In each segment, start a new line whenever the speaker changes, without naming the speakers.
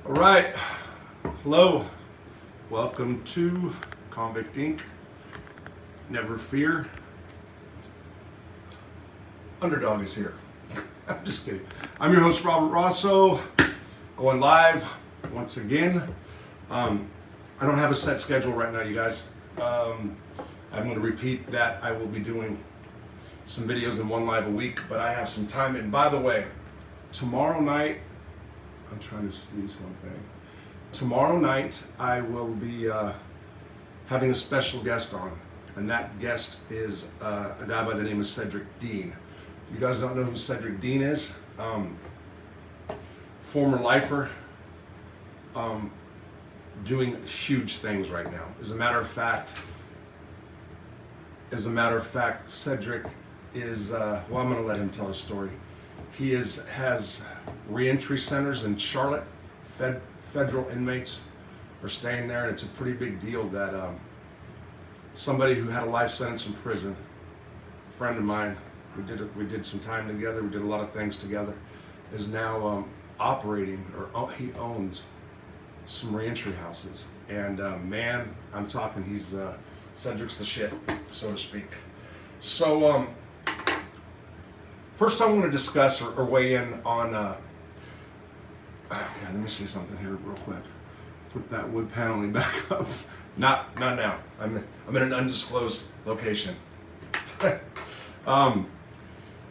All right, hello, welcome to Convict Inc. Never fear, Underdog is here. I'm just kidding. I'm your host, Robert Rosso, going live once again. I don't have a set schedule right now, you guys. I'm going to repeat that I will be doing some videos in one live a week, but I have some time. And by the way, tomorrow night, I'm trying to see something. Tomorrow night, I will be having a special guest on, and that guest is a guy by the name of Cedric Dean. You guys don't know who Cedric Dean is? Former lifer, doing huge things right now. As a matter of fact, Cedric is, well, I'm going to let him tell his story. He has reentry centers in Charlotte. Federal inmates are staying there, and it's a pretty big deal that somebody who had a life sentence in prison, a friend of mine, we did some time together, we did a lot of things together, is now operating, or he owns some reentry houses. And man, I'm talking, Cedric's the shit, so to speak. So first I want to discuss or weigh in on, okay, let me say something here real quick. Put that wood paneling back up. Not now. I'm in an undisclosed location.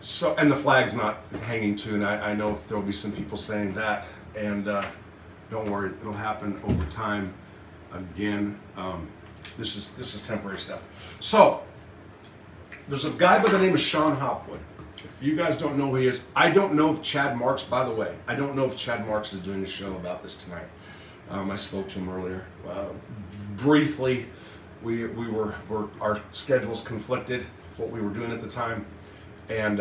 So, and the flag's not hanging too, and I know there will be some people saying that, and don't worry, it'll happen over time. Again, this is temporary stuff. So, there's a guy by the name of Shawn Hopwood. If you guys don't know who he is, I don't know if Chad Marks, by the way, I don't know if Chad Marks is doing a show about this tonight. I spoke to him earlier. Briefly, our schedules conflicted, what we were doing at the time, and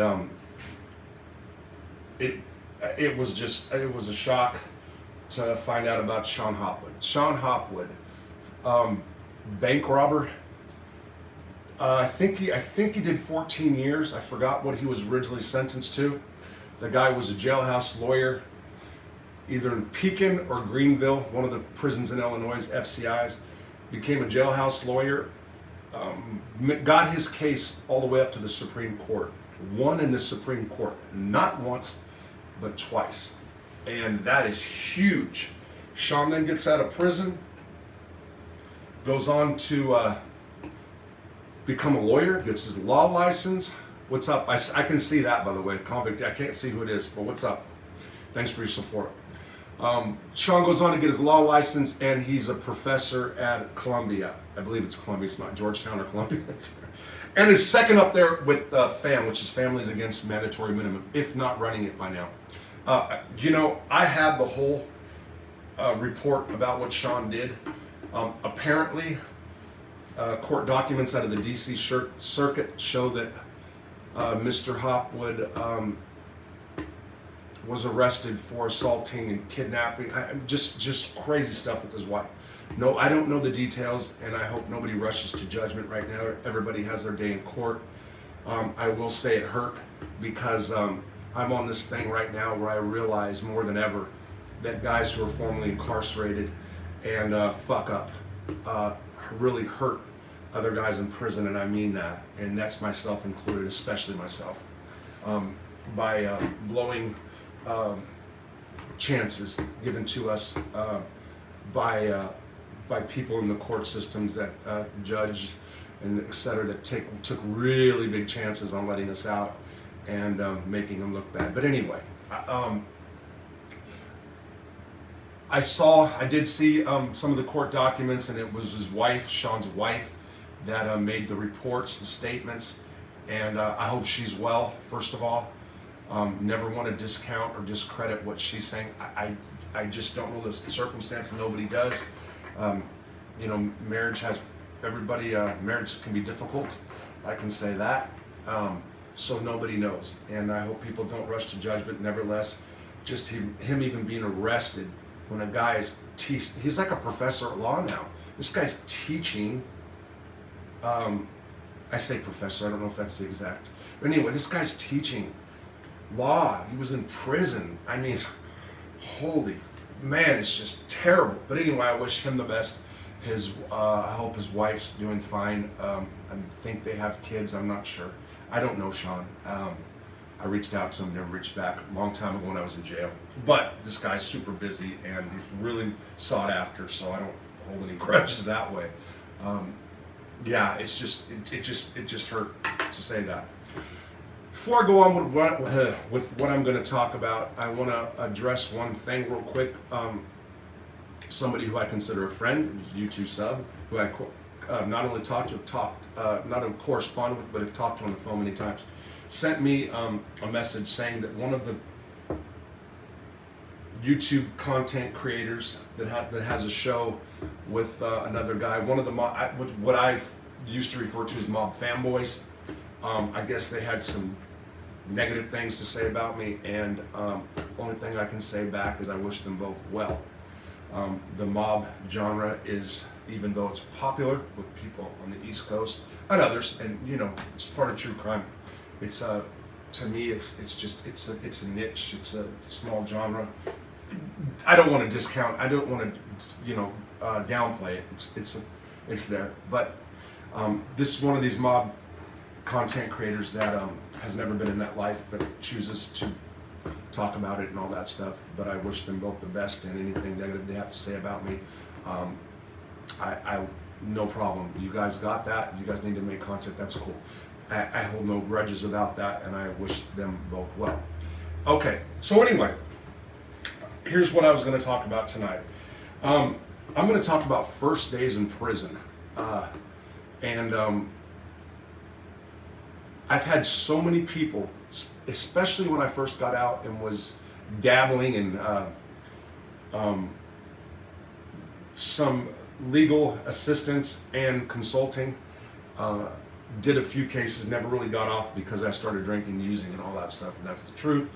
it was a shock to find out about Shawn Hopwood. Shawn Hopwood, bank robber. I think he did 14 years. I forgot what he was originally sentenced to. The guy was a jailhouse lawyer, either in Pekin or Greenville, one of the prisons in Illinois, FCIs. Became a jailhouse lawyer, got his case all the way up to the Supreme Court. Won in the Supreme Court, not once, but twice. And that is huge. Shawn then gets out of prison, goes on to become a lawyer, gets his law license. What's up? I can see that, by the way, convict. I can't see who it is, but what's up? Thanks for your support. Shawn goes on to get his law license, and he's a professor at Columbia. I believe it's Columbia. It's not Georgetown or Columbia. And is second up there with FAM, which is Families Against Mandatory Minimum, if not running it by now. I had the whole report about what Shawn did. Apparently, court documents out of the DC circuit show that Mr. Hopwood was arrested for assaulting and kidnapping, just crazy stuff with his wife. No, I don't know the details, and I hope nobody rushes to judgment right now. Everybody has their day in court. I will say it hurt because I'm on this thing right now where I realize more than ever that guys who are formerly incarcerated and fuck up really hurt other guys in prison, and I mean that, and that's myself included, especially myself, by blowing chances given to us by people in the court systems that judge and et cetera that took really big chances on letting us out and making them look bad. But anyway, I did see some of the court documents, and it was his wife, Shawn's wife, that made the reports, the statements, and I hope she's well, first of all. Never want to discount or discredit what she's saying. I just don't know the circumstance, and nobody does. Marriage has everybody. Marriage can be difficult. I can say that. So nobody knows, and I hope people don't rush to judgment. Nevertheless, just him even being arrested when a guy is he's like a professor at law now. This guy's teaching. I say professor. I don't know if that's the exact. But anyway, this guy's teaching law. He was in prison. I mean, holy man, it's just terrible. But anyway, I wish him the best. I hope his wife's doing fine. I think they have kids. I'm not sure. I don't know Sean. I reached out to him, never reached back. A long time ago when I was in jail. But this guy's super busy and he's really sought after, so I don't hold any grudges that way. Yeah, it just hurt to say that. Before I go on with what I'm going to talk about, I want to address one thing real quick. Somebody who I consider a friend, YouTube sub, who I not only not only corresponded with, but have talked to on the phone many times, sent me a message saying that one of the YouTube content creators that has a show with another guy, one of the what I used to refer to as mob fanboys, I guess they had some negative things to say about me, and only thing I can say back is I wish them both well. The mob genre is, even though it's popular with people on the East Coast and others, and you know, it's part of true crime. It's to me, it's a niche. It's a small genre. I don't want to discount. I don't want to, downplay it. It's there. But this is one of these mob content creators that has never been in that life, but chooses to talk about it and all that stuff. But I wish them both the best, and anything negative they have to say about me, I no problem. You guys got that. You guys need to make content. That's cool. I hold no grudges about that, and I wish them both well. Okay, so anyway, here's what I was going to talk about tonight. I'm going to talk about first days in prison. I've had so many people, especially when I first got out and was dabbling in some legal assistance and consulting. Did a few cases, never really got off because I started drinking, using, and all that stuff, and that's the truth.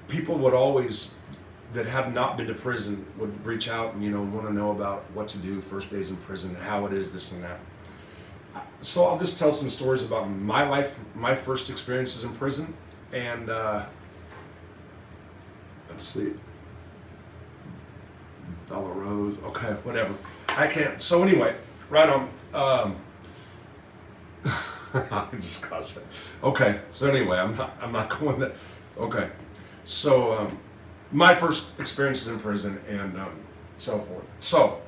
People would always, that have not been to prison, would reach out and want to know about what to do, first days in prison, how it is, this and that. So I'll just tell some stories about my life, my first experiences in prison, and let's see, Bella Rose, okay, whatever. I can't. So anyway, right on. I just got that. Okay, so anyway, I'm not going that. Okay, so my first experiences in prison and so forth. So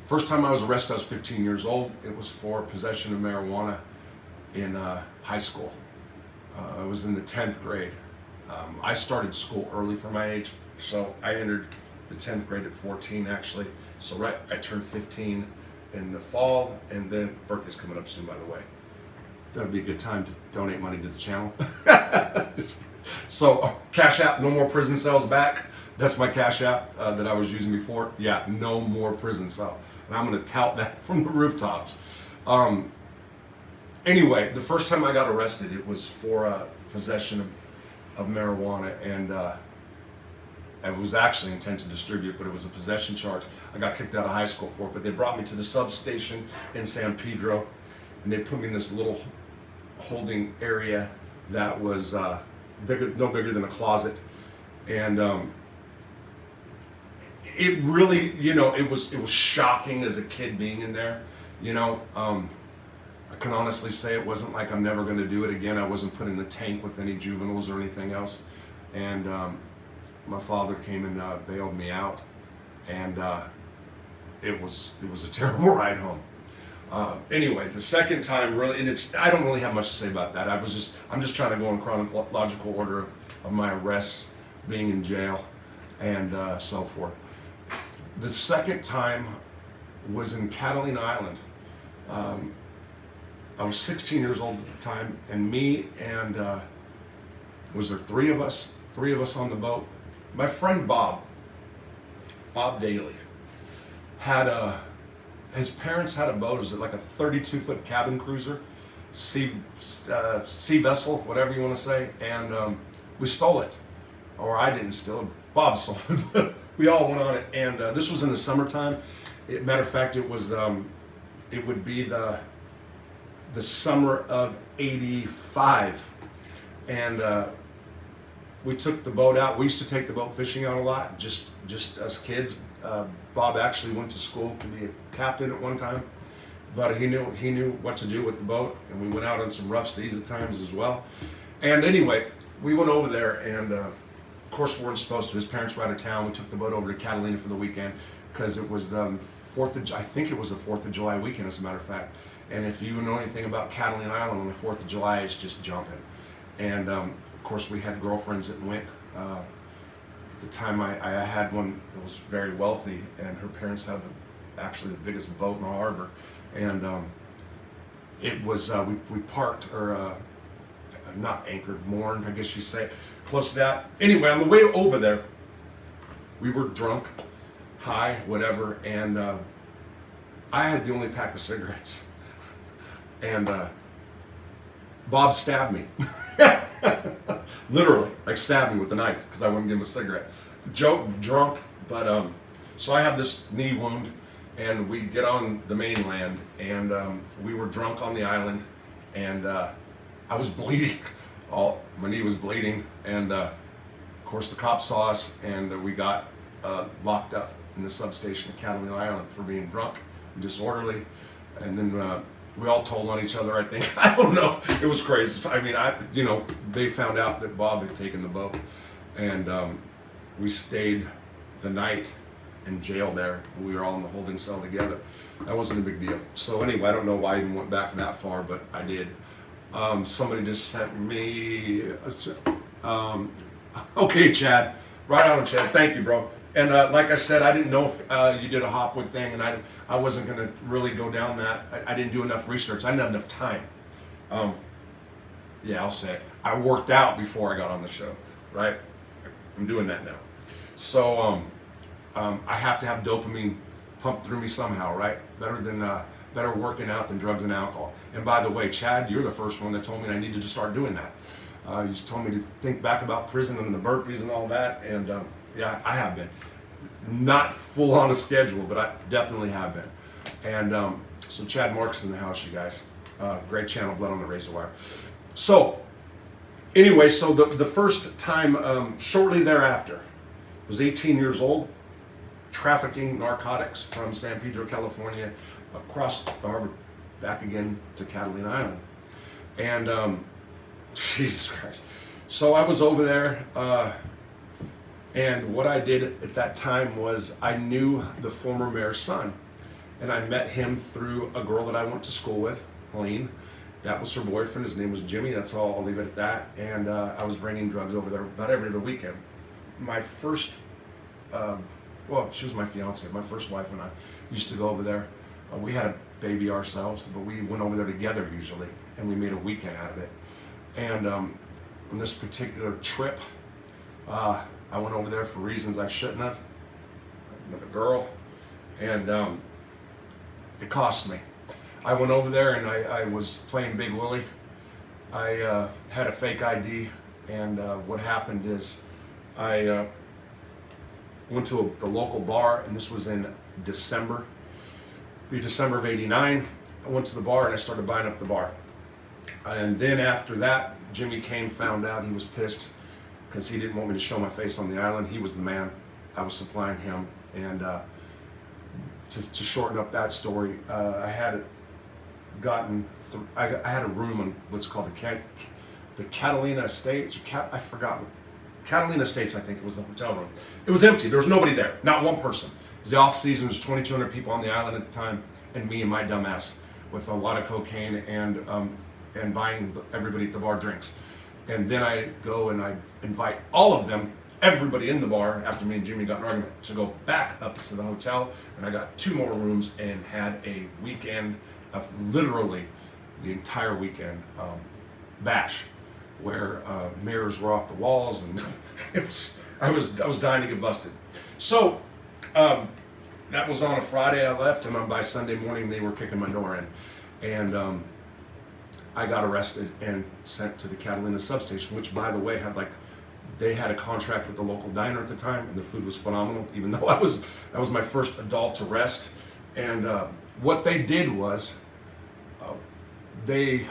first time I was arrested, I was 15 years old. It was for possession of marijuana in high school. I was in the 10th grade. I started school early for my age, so I entered the 10th grade at 14 actually. So I turned 15 in the fall, and then birthday's coming up soon, by the way. That would be a good time to donate money to the channel. So Cash App, no more prison cells back. That's my Cash App that I was using before. Yeah, no more prison cell. And I'm going to tout that from the rooftops. Anyway, the first time I got arrested, it was for possession of marijuana, and it was actually intent to distribute, but it was a possession charge. I got kicked out of high school for it, but they brought me to the substation in San Pedro, and they put me in this little holding area that was no bigger than a closet, and it really, it was shocking as a kid being in there. I can honestly say it wasn't like I'm never going to do it again. I wasn't put in the tank with any juveniles or anything else, and my father came and bailed me out, and it was a terrible ride home. Anyway, the second time really, and I don't really have much to say about that. I'm just trying to go in chronological order of my arrests, being in jail, and so forth. The second time was in Catalina Island. I was 16 years old at the time, and me and was there three of us on the boat. My friend Bob Daly his parents had a boat. It was like a 32-foot cabin cruiser, sea vessel, whatever you want to say, and we stole it. Or I didn't steal it, Bob stole it, but we all went on it, and this was in the summertime. Matter of fact, it would be the summer of '85, and we took the boat out. We used to take the boat fishing out a lot, just as kids. Bob actually went to school to be a captain at one time, but he knew what to do with the boat, and we went out on some rough seas at times as well. And anyway, we went over there, and of course we weren't supposed to. His parents were out of town. We took the boat over to Catalina for the weekend because it was the I think it was the 4th of July weekend, as a matter of fact. And if you know anything about Catalina Island on the 4th of July, it's just jumping. And of course, we had girlfriends that went. At the time, I had one that was very wealthy, and her parents had actually the biggest boat in the harbor. And it was, we parked, or not anchored, moored, I guess you say, close to that. Anyway, on the way over there, we were drunk, high, whatever, and I had the only pack of cigarettes. And Bob stabbed me. Literally, like stabbed me with a knife because I wouldn't give him a cigarette. Joke, drunk, but so I have this knee wound, and we get on the mainland, and we were drunk on the island, and I was bleeding. My knee was bleeding, and of course the cops saw us, and we got locked up in the substation at Catalina Island for being drunk and disorderly, and then we all told on each other, I think. I don't know. It was crazy. I mean, they found out that Bob had taken the boat, and we stayed the night in jail there. We were all in the holding cell together. That wasn't a big deal. So anyway, I don't know why I even went back that far, but I did. Somebody just sent me, okay, Chad. Right on, Chad. Thank you, bro. And like I said, I didn't know if you did a Hopwood thing, and I wasn't going to really go down that. I didn't do enough research. I didn't have enough time. Yeah, I'll say it. I worked out before I got on the show, right? I'm doing that now. So I have to have dopamine pumped through me somehow, right? Better working out than drugs and alcohol. And by the way, Chad, you're the first one that told me I needed to start doing that. You just told me to think back about prison and the burpees and all that, and yeah, I have been. Not full on a schedule, but I definitely have been. And so Chad Marks in the house, you guys. Great channel, Blood on the Razor Wire. So anyway, so the first time, shortly thereafter, I was 18 years old, trafficking narcotics from San Pedro, California, across the harbor, back again to Catalina Island. And Jesus Christ. So I was over there, and what I did at that time was I knew the former mayor's son, and I met him through a girl that I went to school with, Helene. That was her boyfriend. His name was Jimmy. That's all. I'll leave it at that. And I was bringing drugs over there about every other weekend. My first, well, she was my fiance. My first wife and I used to go over there. We had a baby ourselves, but we went over there together usually, and we made a weekend out of it. And on this particular trip, I went over there for reasons I shouldn't have, with a girl, and it cost me. I went over there and I was playing Big Willie. I had a fake ID, and what happened is I went to the local bar, and this was in December of '89. I went to the bar and I started buying up the bar. And then after that, Jimmy Kane found out. He was pissed because he didn't want me to show my face on the island. He was the man. I was supplying him. And to shorten up that story, I had I had a room on what's called the Catalina Estates. I forgot. Catalina Estates, I think it was the hotel room. It was empty. There was nobody there. Not one person. It was the off season. There's 2,200 people on the island at the time, and me and my dumb ass with a lot of cocaine and buying everybody at the bar drinks. And then I go and I invite all of them, everybody in the bar, after me and Jimmy got in an argument, to go back up to the hotel. And I got 2 more rooms and had a weekend of literally the entire weekend bash, where mirrors were off the walls, and I was dying to get busted. So that was on a Friday. I left, and by Sunday morning they were kicking my door in, and I got arrested and sent to the Catalina substation, which, by the way, they had a contract with the local diner at the time, and the food was phenomenal, even though that was my first adult arrest. And what they did was they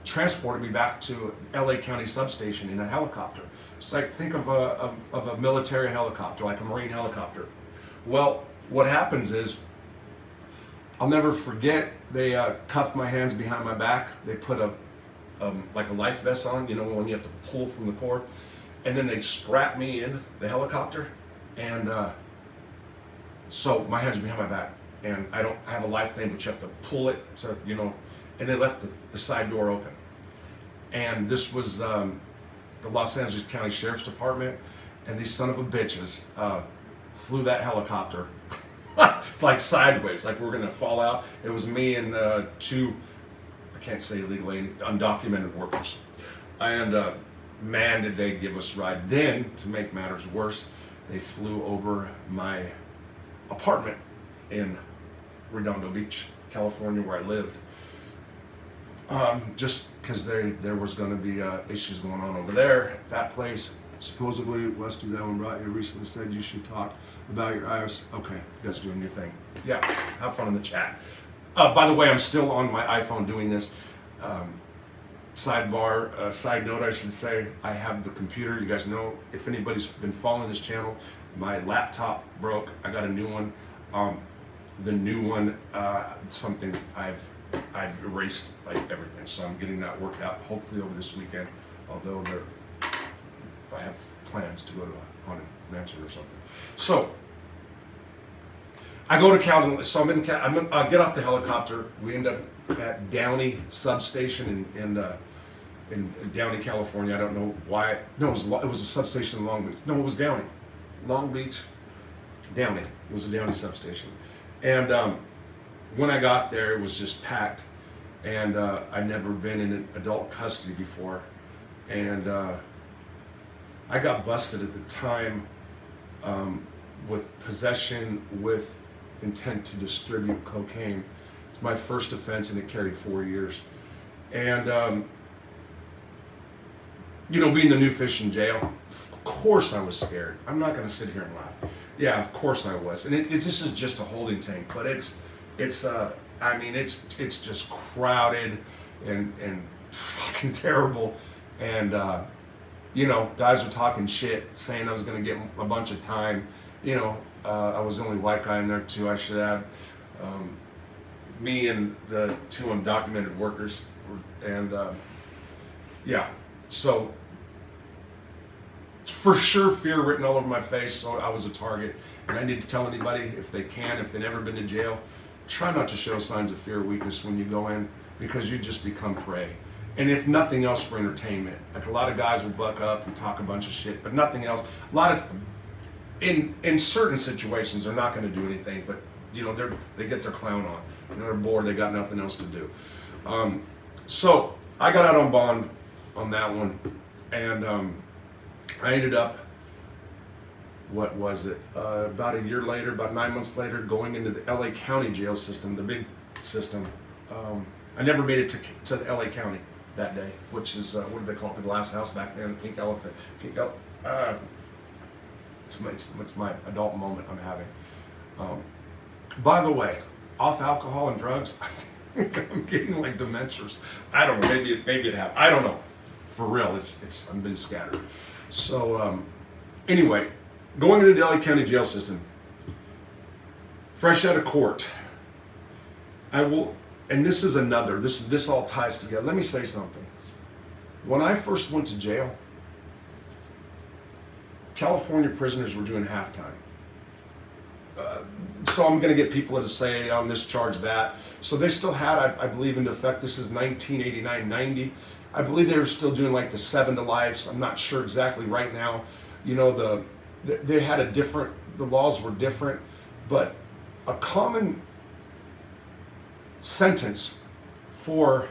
transported me back to LA County substation in a helicopter. It's like, think of a military helicopter, like a Marine helicopter. Well, what happens is, I'll never forget, they cuffed my hands behind my back. They put like a life vest on, you know, when you have to pull from the cord. And then they strapped me in the helicopter. And so my hands are behind my back. And I have a life thing, but you have to pull it to, you know, and they left the side door open. And this was the Los Angeles County Sheriff's Department. And these son of a bitches flew that helicopter like sideways, like we're gonna fall out. It was me and two, I can't say illegally, undocumented workers. And man, did they give us a ride. Then, to make matters worse, they flew over my apartment in Redondo Beach, California, where I lived. Just because there was going to be issues going on over there at that place. Supposedly, Westy, that one brought you recently said you should talk about your iOS. Okay, you guys doing your thing. Yeah, have fun in the chat. By the way, I'm still on my iPhone doing this. Side note, I should say, I have the computer. You guys know, if anybody's been following this channel, my laptop broke. I got a new one. The new one, something I've erased like everything, so I'm getting that worked out. Hopefully over this weekend. Although I have plans to go to a haunted mansion or something. So I go to Cal. So I get off the helicopter. We end up at Downey substation in Downey, California. I don't know why. No, it was a substation in Long Beach. No, it was Downey. Long Beach, Downey. It was a Downey substation. And when I got there, it was just packed. And I'd never been in adult custody before. And I got busted at the time with possession with intent to distribute cocaine. It's my first offense, and it carried 4 years. And you know, being the new fish in jail, of course I was scared. I'm not going to sit here and laugh. Yeah, of course I was. And this is just a holding tank, but it's I mean, it's just crowded and fucking terrible. And you know, guys were talking shit, saying I was going to get a bunch of time. You know, I was the only white guy in there too, I should add. Me and the two undocumented workers, and yeah, so for sure fear written all over my face, so I was a target. And I need to tell anybody, if they've never been to jail, try not to show signs of fear or weakness when you go in, because you just become prey. And if nothing else, for entertainment. Like, a lot of guys will buck up and talk a bunch of shit, but nothing else. A lot of, in certain situations, they're not going to do anything, but you know, they get their clown on. You know, they're bored, they got nothing else to do. So I got out on bond on that one, and I ended up, what was it, about a year later, about 9 months later, going into the LA County jail system, the big system. I never made it to the LA County that day, which is, what did they call it, the glass house back then, Pink Elephant. It's my adult moment I'm having. By the way, off alcohol and drugs, I think I'm getting like dementias. I don't know, maybe it happened. I don't know. For real, I've been scattered. So anyway, going into the LA County jail system, fresh out of court, and this is another, this all ties together. Let me say something. When I first went to jail, California prisoners were doing halftime. So I'm going to get people to say on this charge that. So they still had, I believe, in effect, this is 1989, 90. I believe they were still doing like the 7 to lives. I'm not sure exactly right now. You know, they had the laws were different, but a common sentence for,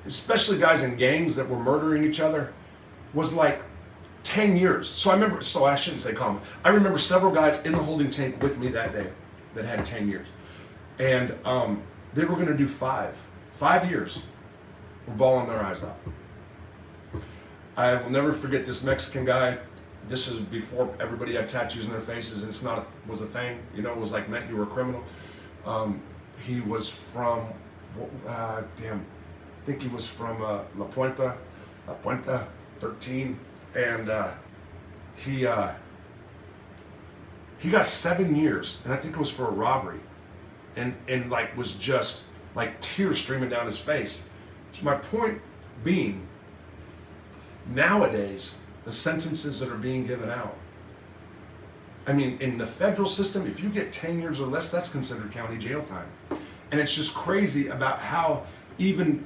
especially guys in gangs that were murdering each other, was like 10 years. So I shouldn't say common. I remember several guys in the holding tank with me that day that had 10 years. And they were going to do 5 years. Were bawling their eyes out. I will never forget this Mexican guy. This is before everybody had tattoos on their faces, and was a thing. You know, it was like meant you were a criminal. He was from, I think he was from La Puente, 13. and he got 7 years, and I think it was for a robbery, and like was just like tears streaming down his face. So my point being, nowadays the sentences that are being given out, I mean, in the federal system, if you get 10 years or less, that's considered county jail time. And it's just crazy about how even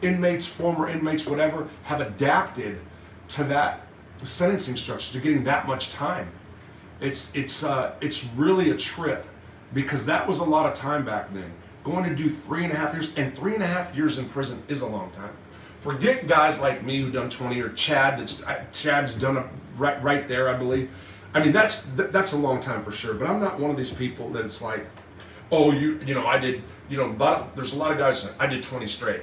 inmates, former inmates, whatever, have adapted to that sentencing structure, to getting that much time. It's really a trip, because that was a lot of time back then. Going to do 3.5 years, and 3.5 years in prison is a long time. Forget guys like me who done 20, or Chad's done it right there, I believe. I mean, that's a long time for sure. But I'm not one of these people that it's like, oh, I did, there's a lot of guys that I did 20 straight.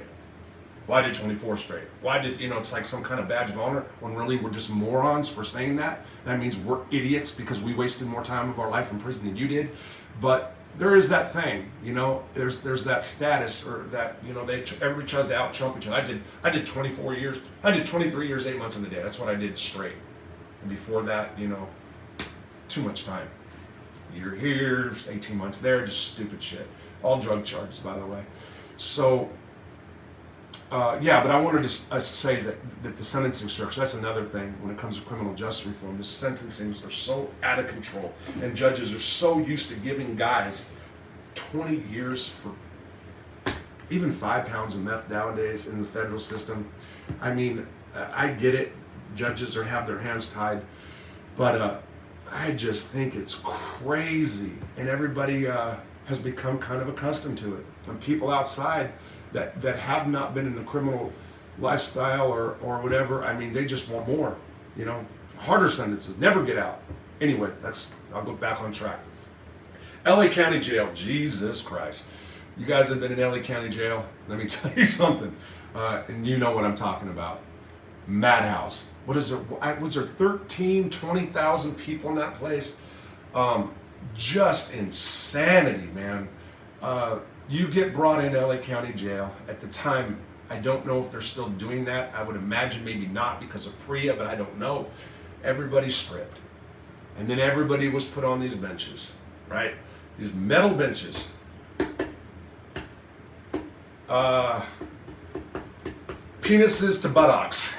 Well, I did 24 straight. Well, I did, it's like some kind of badge of honor, when really we're just morons for saying that. That means we're idiots because we wasted more time of our life in prison than you did. But there is that thing, there's that status, or that, everybody tries to out-chump each other. I did 24 years. I did 23 years, 8 months in a day. That's what I did straight. And before that, too much time. You're here, 18 months there, just stupid shit. All drug charges, by the way. So, but I wanted to say that the sentencing structure, that's another thing when it comes to criminal justice reform. The sentencings are so out of control, and judges are so used to giving guys 20 years for even 5 pounds of meth nowadays in the federal system. I mean, I get it. Judges have their hands tied, but I just think it's crazy, and everybody has become kind of accustomed to it. And people outside that have not been in the criminal lifestyle or whatever, I mean, they just want more, harder sentences, never get out. Anyway, I'll go back on track. LA County Jail, Jesus Christ. You guys have been in LA County Jail, let me tell you something, and you know what I'm talking about. Madhouse. What is there? Was there 13, 20,000 people in that place? Just insanity, man. You get brought in LA County Jail. At the time, I don't know if they're still doing that. I would imagine maybe not because of PREA, but I don't know. Everybody's stripped. And then everybody was put on these benches, right? These metal benches. Penises to buttocks.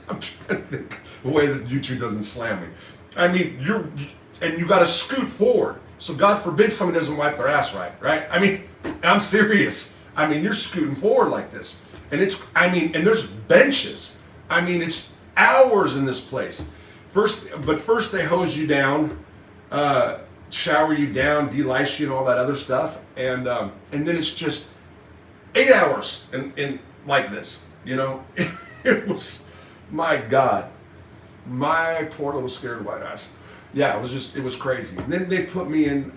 I'm trying to think a way that YouTube doesn't slam me. I mean, you got to scoot forward. So God forbid somebody doesn't wipe their ass right? I mean, I'm serious. I mean, you're scooting forward like this. And and there's benches. I mean, it's hours in this place. First they hose you down, shower you down, delice you and all that other stuff. And then it's just 8 hours in like this, It was, my God, my poor little scared white ass. Yeah, it was crazy. And then they put me in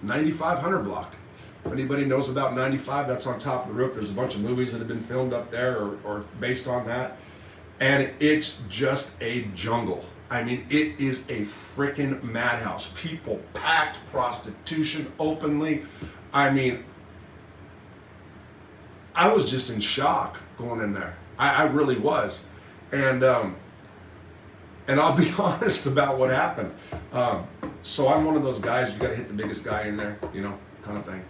9500 block. If anybody knows about 95, that's on top of the roof. There's a bunch of movies that have been filmed up there or based on that. And it's just a jungle. I mean, it is a freaking madhouse. People packed, prostitution openly. I mean, I was just in shock going in there. I really was. And I'll be honest about what happened. So I'm one of those guys, you gotta hit the biggest guy in there, kind of thing.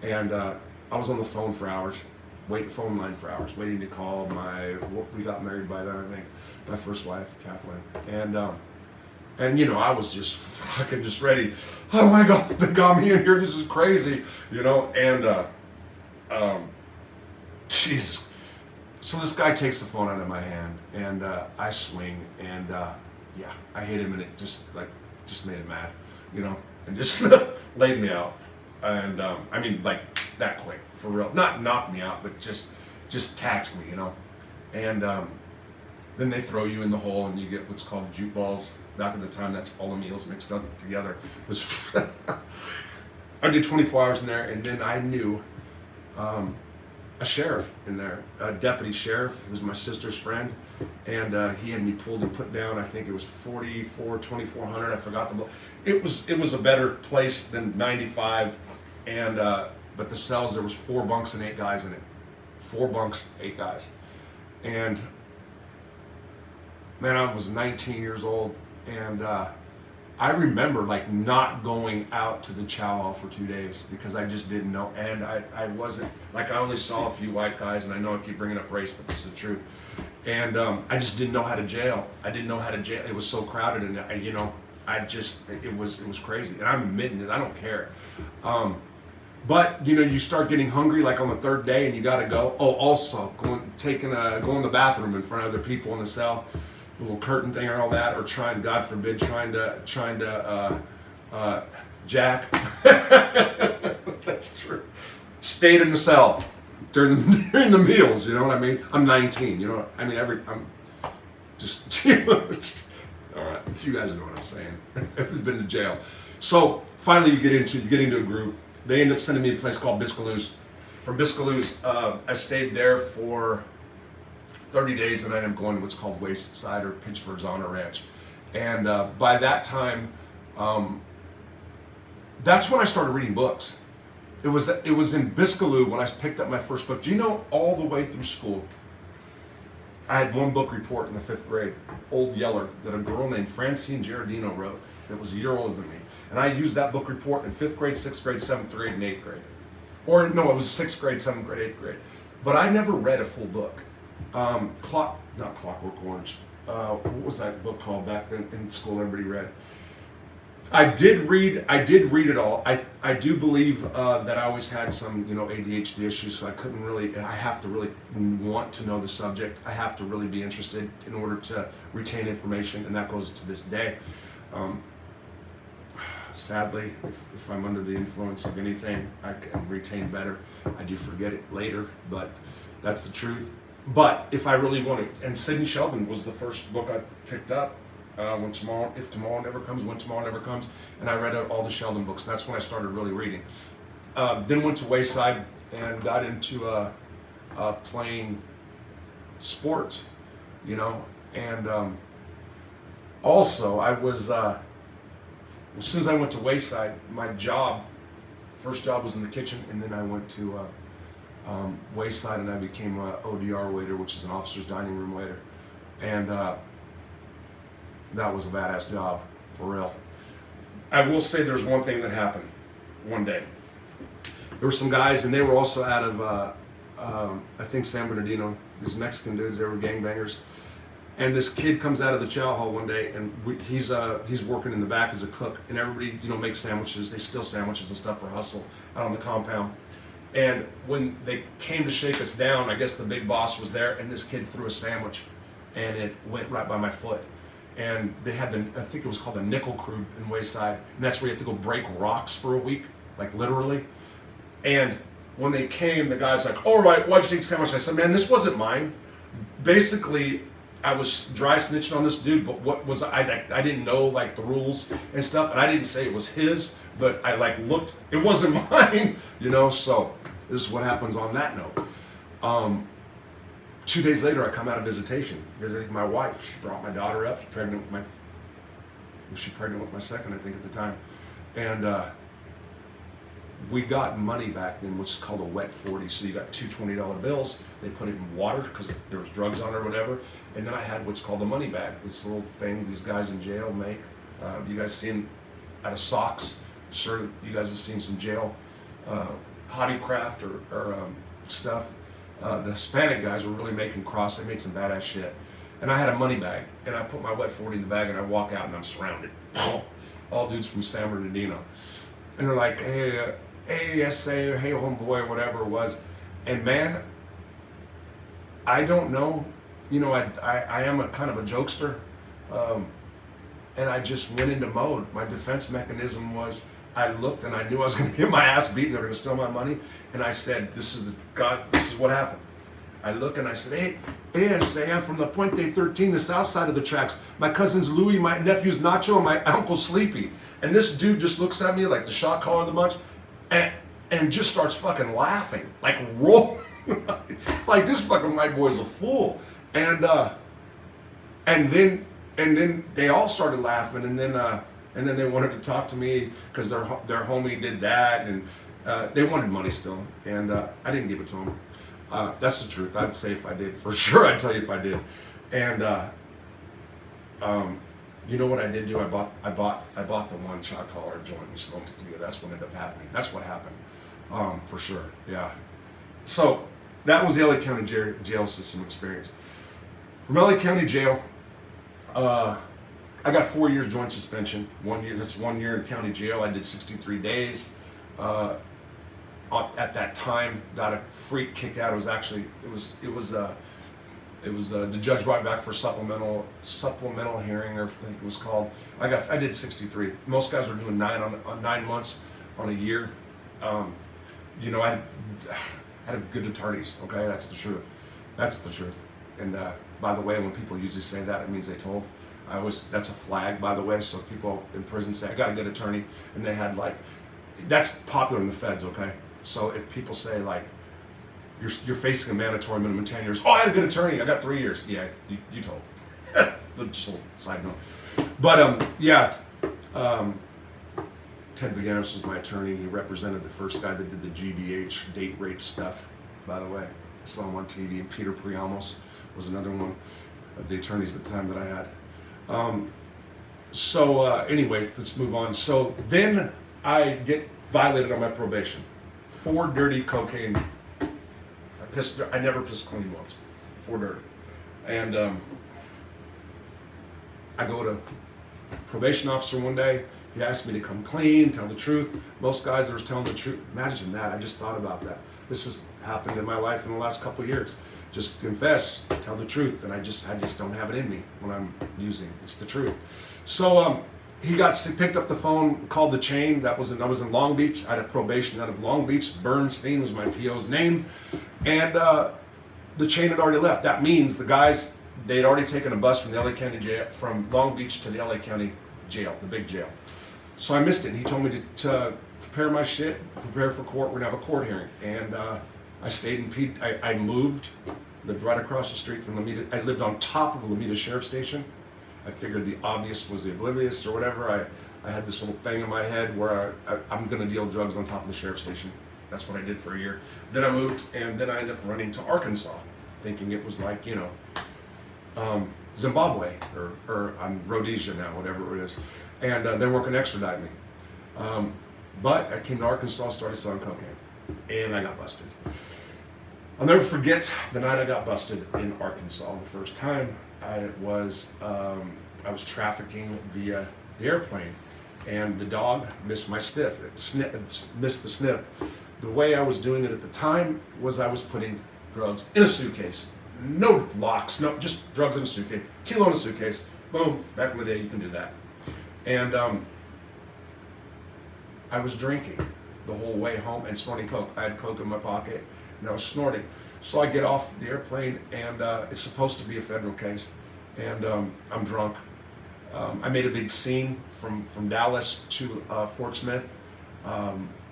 And I was on the phone for hours, phone line for hours, waiting to call we got married by then, I think, my first wife, Kathleen. And I was just fucking just ready. Oh my God, they got me in here, this is crazy, and jeez. So this guy takes the phone out of my hand, and I swing, and I hit him, and it just made him mad, and just laid me out. And I mean, like that quick, for real. Not knocked me out, but just taxed me, And then they throw you in the hole, and you get what's called jute balls. Back in the time, that's all the meals mixed up together. I did 24 hours in there, and then I knew a sheriff in there, a deputy sheriff, who was my sister's friend, and he had me pulled and put down. I think it was 2400. I forgot the. It was a better place than 95, and but the cells, there was 4 bunks and 8 guys in it. 4 bunks, 8 guys, and man, I was 19 years old, and I remember like not going out to the chow hall for 2 days because I just didn't know, and I wasn't, like, I only saw a few white guys, and I know I keep bringing up race, but this is the truth. And I just didn't know how to jail. I didn't know how to jail. It was so crowded, and it was crazy. And I'm admitting it. I don't care. But you start getting hungry like on the third day, and you got to go. Oh, also go in the bathroom in front of other people in the cell, the little curtain thing and all that, or God forbid, trying to jack. That's true. Stayed in the cell during the meals. You know what I mean? I'm 19. You know, I mean I'm just. All right, you guys know what I'm saying. I've been to jail. So finally, you get into a groove. They end up sending me a place called Biscaloos. From Biscaloos, I stayed there for 30 days, and I ended up going to what's called Wayside or Pittsford's Honor Ranch. And by that time, that's when I started reading books. It was in Biscaloo when I picked up my first book. Do you know, all the way through school, I had one book report in the 5th grade, Old Yeller, that a girl named Francine Giardino wrote that was a year older than me. And I used that book report in 5th grade, 6th grade, 7th grade, and 8th grade. Or no, it was 6th grade, 7th grade, 8th grade. But I never read a full book. Not Clockwork Orange. What was that book called back then in school everybody read? I did read it all. I do believe that I always had some, ADHD issues, so I have to really want to know the subject. I have to really be interested in order to retain information, and that goes to this day. Sadly, if I'm under the influence of anything, I can retain better. I do forget it later, but that's the truth. But if I really want to, and Sidney Sheldon was the first book I picked up. If Tomorrow Never Comes, When Tomorrow Never Comes, and I read all the Sheldon books. That's when I started really reading. Then went to Wayside and got into playing sports, and also I was, as soon as I went to Wayside, my first job was in the kitchen, and then I went to Wayside and I became a ODR waiter, which is an officer's dining room waiter, and that was a badass job, for real. I will say there's one thing that happened one day. There were some guys, and they were also out of, I think, San Bernardino. These Mexican dudes, they were gangbangers. And this kid comes out of the chow hall one day, and he's working in the back as a cook. And everybody, makes sandwiches. They steal sandwiches and stuff for hustle out on the compound. And when they came to shake us down, I guess the big boss was there, and this kid threw a sandwich, and it went right by my foot. And they had I think it was called the Nickel Crew in Wayside, and that's where you have to go break rocks for a week, like literally. And when they came, the guy's like, "All right, why'd you take a sandwich?" I said, "Man, this wasn't mine." Basically, I was dry snitching on this dude, but I didn't know like the rules and stuff, and I didn't say it was his, but I looked, it wasn't mine, so this is what happens on that note. 2 days later, I come out of visiting my wife. She brought my daughter up. Was she pregnant with my second, I think, at the time. And we got money back then, which is called a wet 40. So you got two $20 bills. They put it in water because there was drugs on it or whatever. And then I had what's called a money bag. This little thing these guys in jail make. You guys see them out of socks. I'm sure you guys have seen some jail hobby craft or stuff. The Hispanic guys were really making cross. They made some badass shit. And I had a money bag, and I put my wet 40 in the bag, and I walk out, and I'm surrounded. All dudes from San Bernardino. And they're like, hey, ASA, or hey, homeboy, or whatever it was. And man, I don't know. I am a kind of a jokester. And I just went into mode. My defense mechanism was, I looked and I knew I was going to get my ass beaten. They were going to steal my money. And I said, this is what happened. I look and I said, hey, ASA, I'm from the Puente 13, the south side of the tracks. My cousin's Louie, my nephew's Nacho, and my uncle's Sleepy. And this dude just looks at me like the shot caller of the bunch and just starts fucking laughing. Like, roll. Like, this fucking white boy's a fool. And then they all started laughing, and then they wanted to talk to me because their homie did that, and they wanted money still, and I didn't give it to them. That's the truth. I'd say if I did, for sure. I'd tell you if I did. And You know what I did do? I bought the one shot caller joint and smoked it together. That's what ended up happening. That's what happened, for sure. Yeah. So that was the LA County jail system experience. From LA County Jail, I got 4 years joint suspension. 1 year. That's 1 year in county jail. I did 63 days. At that time, got a freak kick out. It was actually the judge brought me back for supplemental hearing, or I think it was called. I did 63. Most guys were doing 9 months on a year. You know, I had good attorneys. Okay, that's the truth. That's the truth. And by the way, when people usually say that, it means they told. That's a flag, by the way. So people in prison say, I got a good attorney, and they had that's popular in the feds. Okay, so if people say you're facing a mandatory minimum 10 years. Oh, I had a good attorney. I got 3 years. Yeah, you told. Just a little side note. But yeah, Ted Viganos was my attorney. He represented the first guy that did the GBH date rape stuff, by the way. I saw him on TV. And Peter Priamos was another one of the attorneys at the time that I had. Anyway, let's move on. So then I get violated on my probation. 4 dirty cocaine. I never pissed clean once. 4 dirty. And I go to probation officer one day. He asked me to come clean, tell the truth. Most guys that was telling the truth. Imagine that. I just thought about that. This has happened in my life in the last couple of years. Just confess, tell the truth, and I just don't have it in me when I'm using. It's the truth. So he picked up the phone, called the chain. I was in Long Beach. I had a probation out of Long Beach. Bernstein was my PO's name, and the chain had already left. That means the guys, they'd already taken a bus from the LA County jail, from Long Beach to the LA County jail, the big jail. So I missed it. And he told me to prepare my shit, prepare for court. We're gonna have a court hearing, and I stayed in Pete. I moved, lived right across the street from Lomita. I lived on top of Lomita Sheriff Station. I figured the obvious was the oblivious or whatever. I had this little thing in my head where I'm going to deal drugs on top of the sheriff station. That's what I did for a year. Then I moved, and then I ended up running to Arkansas, thinking it was Zimbabwe or Rhodesia now, whatever it is. And they weren't going to extradite me. But I came to Arkansas, started selling cocaine, and I got busted. I'll never forget the night I got busted in Arkansas the first time. I was trafficking via the airplane, and the dog missed my missed the snip. The way I was doing it at the time was I was putting drugs in a suitcase. No locks, no, just drugs in a suitcase. Kilo in a suitcase. Boom, back in the day you can do that. And I was drinking the whole way home and snorting coke. I had coke in my pocket, and I was snorting. So I get off the airplane, and it's supposed to be a federal case, and I'm drunk. I made a big scene from Dallas to Fort Smith.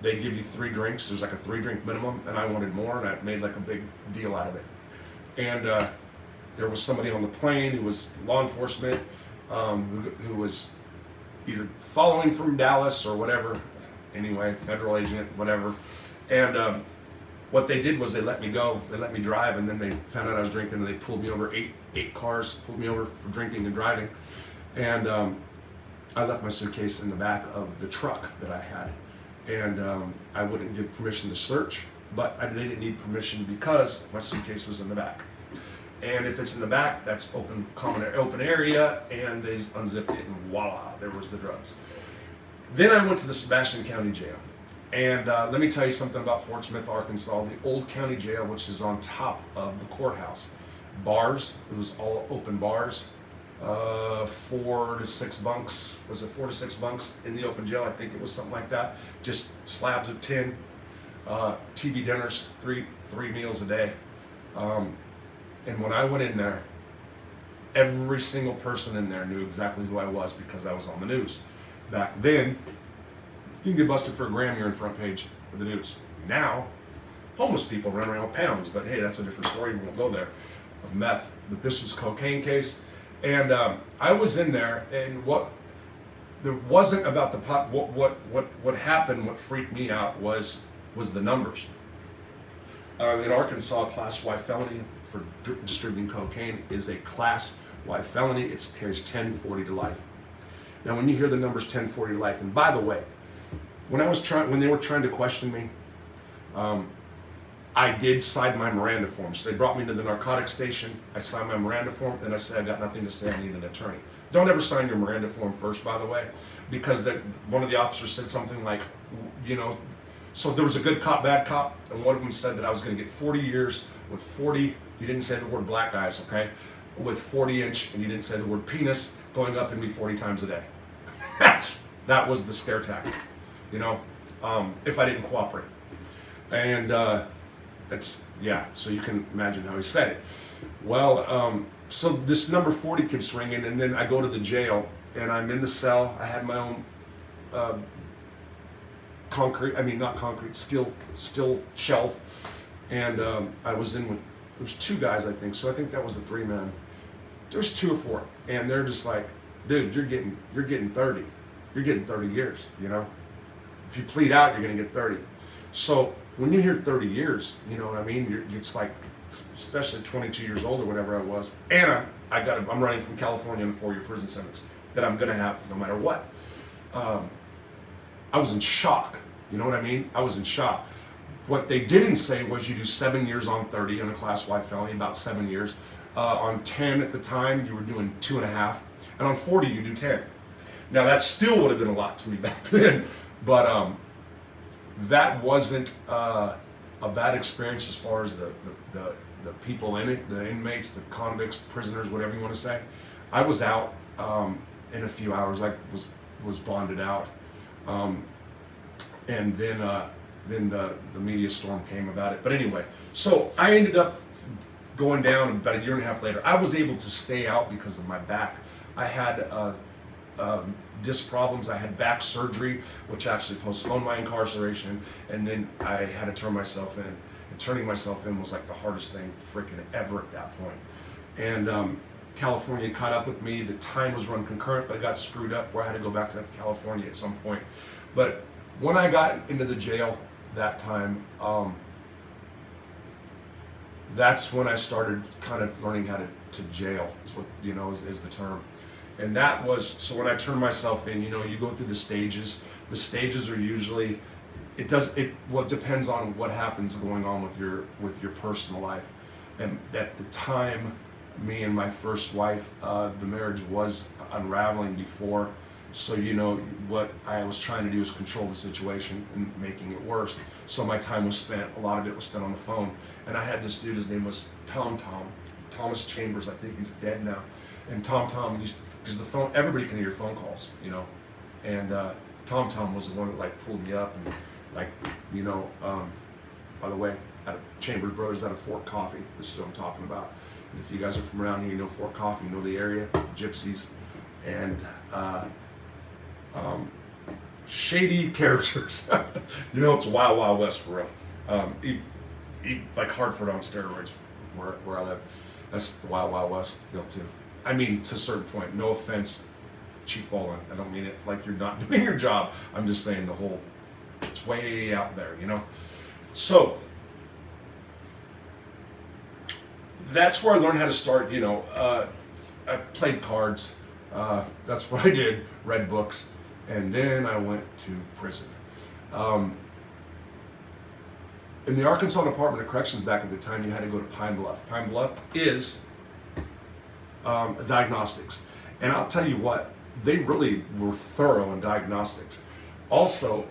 They give you 3 drinks. There's like a 3-drink minimum, and I wanted more, and I made like a big deal out of it. And there was somebody on the plane who was law enforcement, who was either following from Dallas or whatever. Anyway, federal agent, whatever. And what they did was they let me go, they let me drive, and then they found out I was drinking, and they pulled me over, eight cars, pulled me over for drinking and driving. And I left my suitcase in the back of the truck that I had. And I wouldn't give permission to search, but they didn't need permission because my suitcase was in the back. And if it's in the back, that's open area, and they unzipped it, and voila, there was the drugs. Then I went to the Sebastian County Jail. And let me tell you something about Fort Smith, Arkansas, the old county jail, which is on top of the courthouse. Bars, it was all open bars. 4 to 6 bunks. Was it 4 to 6 bunks in the open jail? I think it was something like that. Just slabs of tin. TV dinners, three meals a day. And when I went in there, every single person in there knew exactly who I was because I was on the news. Back then, you can get busted for a gram, you're in front page of the news. Now, homeless people run around with pounds, but hey, that's a different story, we won't go there, of meth. But this was a cocaine case, and I was in there, and there wasn't about the pot. What happened, what freaked me out was the numbers. In Arkansas, Class Y felony for distributing cocaine is a Class why felony, it carries 10, 40 to life. Now, when you hear the numbers 10, 40 to life, and by the way, when they were trying to question me, I did sign my Miranda form. So they brought me to the narcotics station. I signed my Miranda form, and I said, I got nothing to say, I need an attorney. Don't ever sign your Miranda form first, by the way, because one of the officers said something like, so there was a good cop, bad cop, and one of them said that I was going to get 40 years with 40, he didn't say the word black guys, okay, with 40-inch, and he didn't say the word penis, going up in me 40 times a day. That was the scare tactic, if I didn't cooperate. And so you can imagine how he said it. Well, so this number 40 keeps ringing, and then I go to the jail, and I'm in the cell. I had my own steel shelf, and I was in with, there was 2 guys, I think, so I think that was a 3-man. There's 2 or 4, and they're just like, dude, you're getting 30. You're getting 30 years, If you plead out, you're gonna get 30. So when you hear 30 years, you know what I mean? It's like, especially 22 years old or whatever I was, and I'm running from California in a 4-year prison sentence that I'm gonna have no matter what. I was in shock. You know what I mean? I was in shock. What they didn't say was you do 7 years on 30 on a class Y felony, about 7 years. On 10 at the time, you were doing 2.5, and on 40 you do 10. Now that still would have been a lot to me back then, but that wasn't a bad experience as far as the people in it, the inmates, the convicts, prisoners, whatever you want to say. I was out in a few hours. I was bonded out, and then the media storm came about it. But anyway, so I ended up going down about 1.5 years later. I was able to stay out because of my back. I had disc problems. I had back surgery, which actually postponed my incarceration, and then I had to turn myself in. And turning myself in was like the hardest thing freaking ever at that point. And California caught up with me. The time was run concurrent, but I got screwed up where I had to go back to California at some point. But when I got into the jail that time, that's when I started kind of learning how to jail, is what, is the term. And that was, so when I turned myself in, you go through the stages. The stages are usually, it depends on what happens going on with your personal life. And at the time, me and my first wife, the marriage was unraveling before. So, what I was trying to do is control the situation and making it worse. So my time was spent, a lot of it was spent on the phone. And I had this dude, his name was Thomas Chambers, I think he's dead now. And Tom used, because the phone, everybody can hear phone calls, And Tom was the one that pulled me up and by the way, Chambers Brothers out of Fort Coffee. This is what I'm talking about. And if you guys are from around here, you know Fort Coffee, you know the area, gypsies, and shady characters. It's Wild Wild West for real. Like Hartford on steroids, where I live. That's the Wild Wild West deal too. I mean, to a certain point. No offense, Chief Bolin. I don't mean it like you're not doing your job. I'm just saying it's way out there, So that's where I learned how to start. I played cards. That's what I did. Read books, and then I went to prison. In the Arkansas Department of Corrections back at the time, you had to go to Pine Bluff. Pine Bluff is diagnostics. And I'll tell you what, they really were thorough in diagnostics. Also,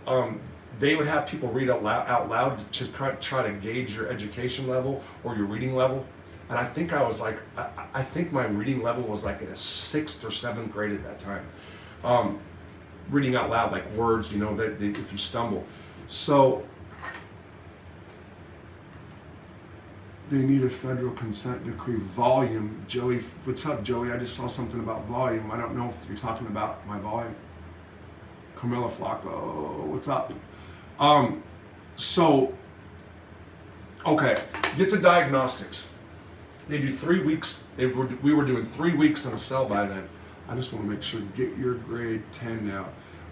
they would have people read out loud to try to gauge your education level or your reading level. And I think I think my reading level was like in a 6th or 7th grade at that time. Reading out loud, like words, if you stumble. So, they need a federal consent decree volume. Joey, what's up, Joey? I just saw something about volume. I don't know if you're talking about my volume. Camilla Flacco, what's up? Okay, get to diagnostics. They do 3 weeks. We were doing 3 weeks in a cell by then. I just want to make sure, get your grade 10 now.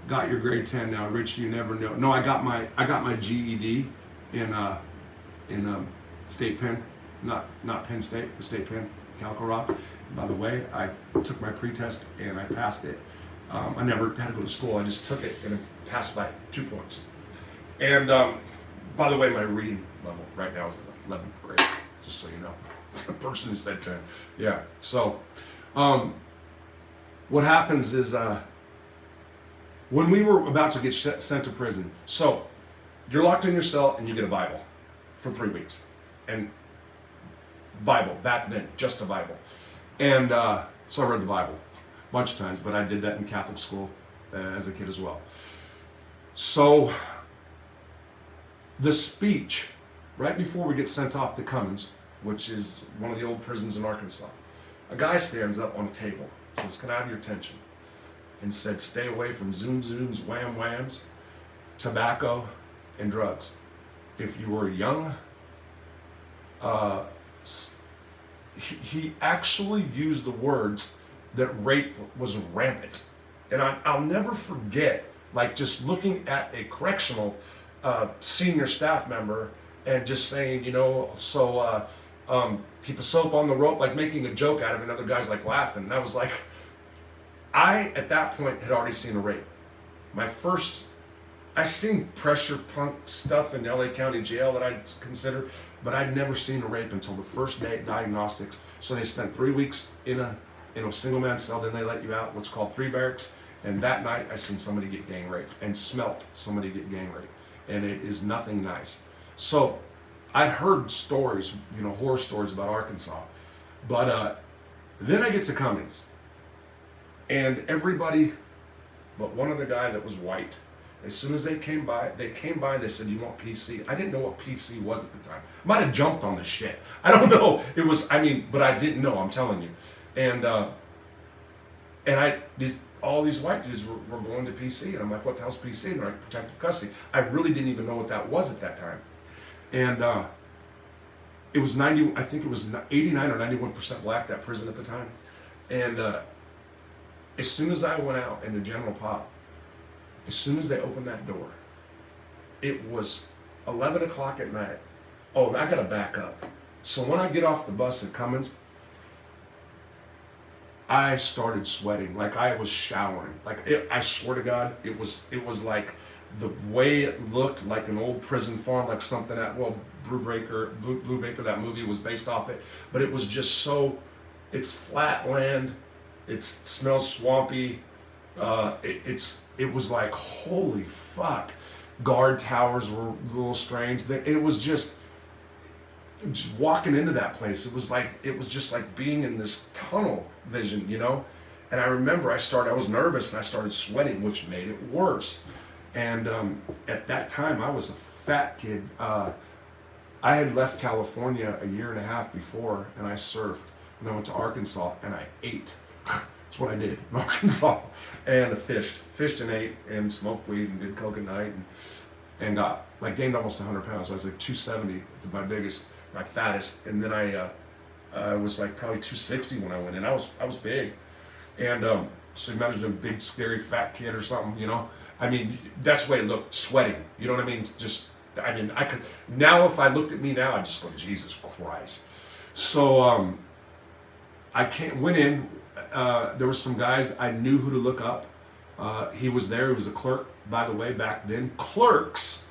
Got your grade 10 now, Rich. You never know. No, I got my GED in State Penn, not Penn State, the State Penn, Calico Rock, By the way, I took my pre-test and I passed it. I never had to go to school. I just took it and I passed by 2 points. And by the way, my reading level right now is 11th grade, just so you know. The person who said 10. Yeah. So what happens is when we were about to get sent to prison, so you're locked in your cell and you get a Bible for 3 weeks. And Bible, back then, just a Bible. And so I read the Bible a bunch of times, but I did that in Catholic school as a kid as well. So the speech, right before we get sent off to Cummins, which is one of the old prisons in Arkansas, a guy stands up on a table, says, "Can I have your attention?" And said, "Stay away from zoom zooms, wham whams, tobacco, and drugs. If you were young," he actually used the words that rape was rampant. And I'll never forget, like, just looking at a correctional senior staff member and just saying, keep a soap on the rope, like making a joke out of it, and other guys like laughing. And I was like, I, at that point, had already seen a rape. I seen pressure punk stuff in LA County Jail that I'd consider, but I'd never seen a rape until the first day at diagnostics. So they spent 3 weeks in a single man cell, then they let you out, what's called pre-barracks. And that night I seen somebody get gang raped and smelt somebody get gang raped. And it is nothing nice. So I heard stories, horror stories about Arkansas. But then I get to Cummins. And everybody but one other guy that was white, as soon as they came by, and they said, "You want PC?" I didn't know what PC was at the time. Might have jumped on the shit. I don't know. But I didn't know, I'm telling you. And all these white dudes were going to PC, and I'm like, "What the hell's PC?" And they're like, "Protective custody." I really didn't even know what that was at that time. And it was 89 or 91% black, that prison at the time. And as soon as I went out into General Pop, as soon as they opened that door, it was 11 o'clock at night. Oh, I gotta back up. So when I get off the bus at Cummins, I started sweating like I was showering. I swear to God, it was like the way it looked, like an old prison farm, like something Blue Baker, that movie was based off it. But it was just it's flat land, it smells swampy. It was like, holy fuck. Guard towers were a little strange. It was just walking into that place. It was just like being in this tunnel vision, And I remember I was nervous and I started sweating, which made it worse. And at that time, I was a fat kid. I had left California a year and a half before, and I surfed. And I went to Arkansas and I ate. That's what I did in Arkansas. And I fished and ate and smoked weed and did coke at night and got gained almost 100 pounds. I was like 270, my biggest, my fattest. And then I was like probably 260 when I went in. I was big. And so imagine a big scary fat kid or something, that's the way it looked, sweating. You know what I mean? I could, now if I looked at me now, I'd just go, Jesus Christ. So went in. There were some guys I knew who to look up. He was there. He was a clerk, by the way. Back then, clerks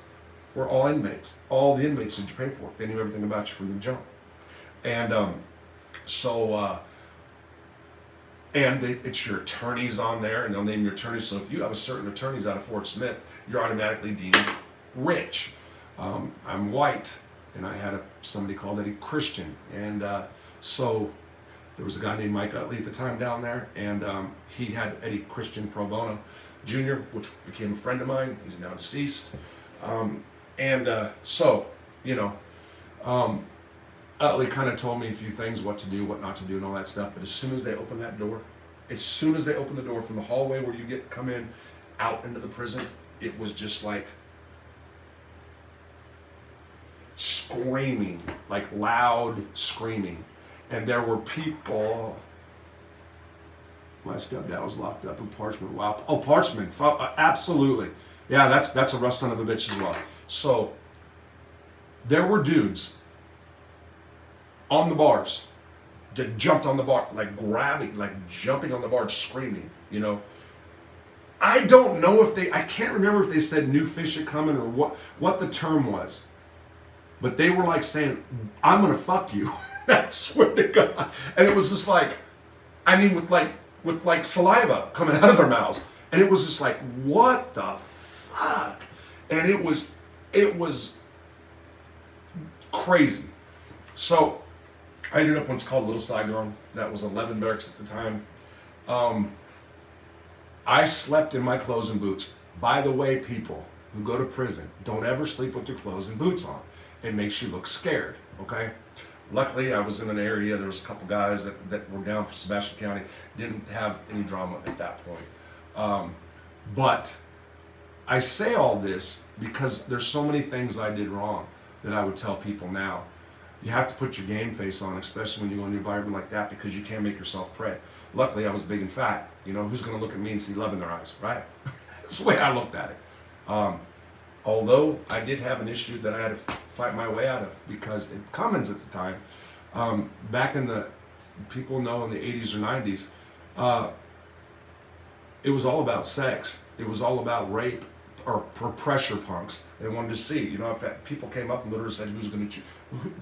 were all inmates. All the inmates did your paperwork. They knew everything about you from the jump. And it's your attorneys on there, and they'll name your attorneys. So if you have a certain attorneys out of Fort Smith, you're automatically deemed rich. I'm white, and I had somebody called Eddie Christian, and so there was a guy named Mike Utley at the time down there, and he had Eddie Christian Pro Bono Jr., which became a friend of mine. He's now deceased. Utley kind of told me a few things, what to do, what not to do, and all that stuff. But as soon as they opened that door, the door from the hallway where you come in, out into the prison, it was just like screaming, like loud screaming. And there were people. My stepdad was locked up in Parchman. Wow. Oh, Parchman. Absolutely. Yeah, that's a rough son of a bitch as well. So there were dudes on the bars jumped on the bar, like grabbing, like jumping on the bar, screaming, you know. I don't know if I can't remember if they said new fish are coming or what the term was. But they were like saying, I'm going to fuck you. I swear to God. And it was just like, I mean, with like saliva coming out of their mouths. And it was just like, what the fuck? And it was crazy. So I ended up in what's called Little Saigon. That was 11 barracks at the time. I slept in my clothes and boots. By the way, people who go to prison, don't ever sleep with your clothes and boots on. It makes you look scared, okay? Luckily, I was in an area, there was a couple guys that were down for Sebastian County, didn't have any drama at that point. But I say all this because there's so many things I did wrong that I would tell people now. You have to put your game face on, especially when you go in an environment like that, because you can't make yourself prey. Luckily, I was big and fat. You know, who's going to look at me and see love in their eyes, right? That's the way I looked at it. Although I did have an issue that I had to fight my way out of, because in Cummins at the time, back in the, people know in the 80s or 90s, it was all about sex. It was all about rape or pressure punks. They wanted to see, you know, if people came up and literally said, who's going to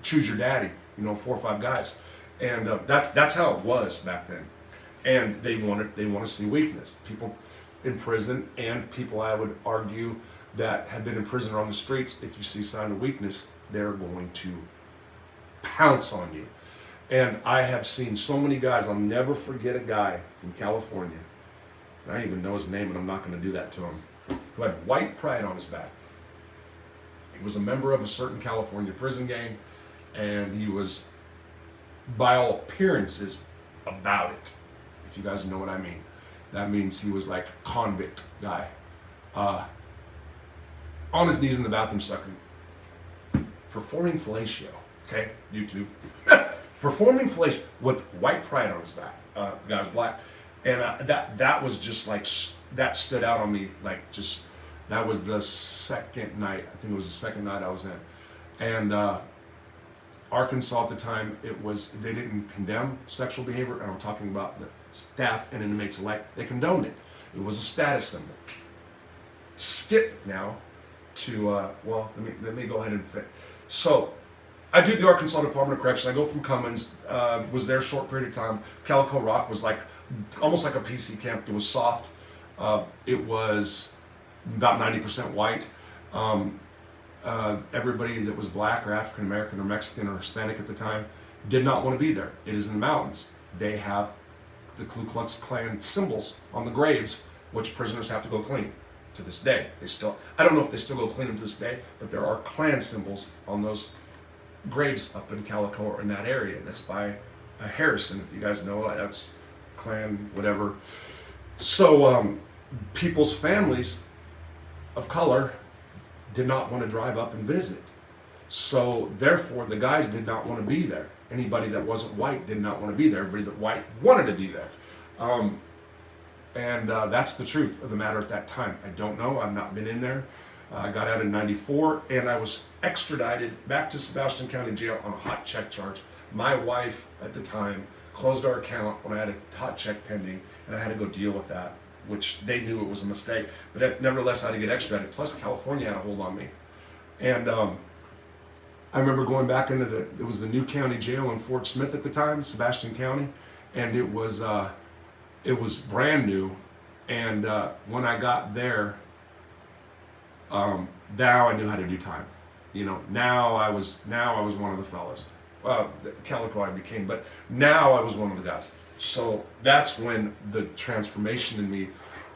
choose your daddy? You know, 4 or 5 guys. And that's how it was back then. And they want to see weakness. People in prison and people, I would argue, that have been in prison or on the streets, if you see sign of weakness, they're going to pounce on you. And I have seen so many guys, I'll never forget a guy from California, and I don't even know his name, and I'm not going to do that to him, who had white pride on his back. He was a member of a certain California prison gang, and he was, by all appearances, about it, if you guys know what I mean. That means he was like a convict guy. On his knees in the bathroom sucking, performing fellatio, okay, YouTube, performing fellatio with white pride on his back. The guy was black, and that was just like, that stood out on me, like just, that was the second night, I think it was the second night I was in, and Arkansas at the time, they didn't condemn sexual behavior, and I'm talking about the staff and inmates alike, they condoned it. It was a status symbol. Skip now to, well, let me go ahead and fit. So, I do the Arkansas Department of Correction. I go from Cummins, was there a short period of time. Calico Rock was like, almost like a PC camp. It was soft. It was about 90% white. Everybody that was black or African American or Mexican or Hispanic at the time did not want to be there. It is in the mountains. They have the Ku Klux Klan symbols on the graves, which prisoners have to go clean. To this day, I don't know if they still go clean them to this day, but there are Klan symbols on those graves up in Calico or in that area. That's by Harrison, if you guys know, that's Klan, whatever. So people's families of color did not want to drive up and visit. So therefore, the guys did not want to be there. Anybody that wasn't white did not want to be there. Everybody that white wanted to be there. And that's the truth of the matter at that time. I don't know. I've not been in there. I got out in '94, and I was extradited back to Sebastian County Jail on a hot check charge. My wife at the time closed our account when I had a hot check pending, and I had to go deal with that, which they knew it was a mistake. But nevertheless, I had to get extradited. Plus, California had a hold on me. And I remember going back into it was the new county jail in Fort Smith at the time, Sebastian County, and it was brand new, and when I got there, now I knew how to do time. You know, now I was one of the fellas. Calico I became, but now I was one of the guys. So that's when the transformation in me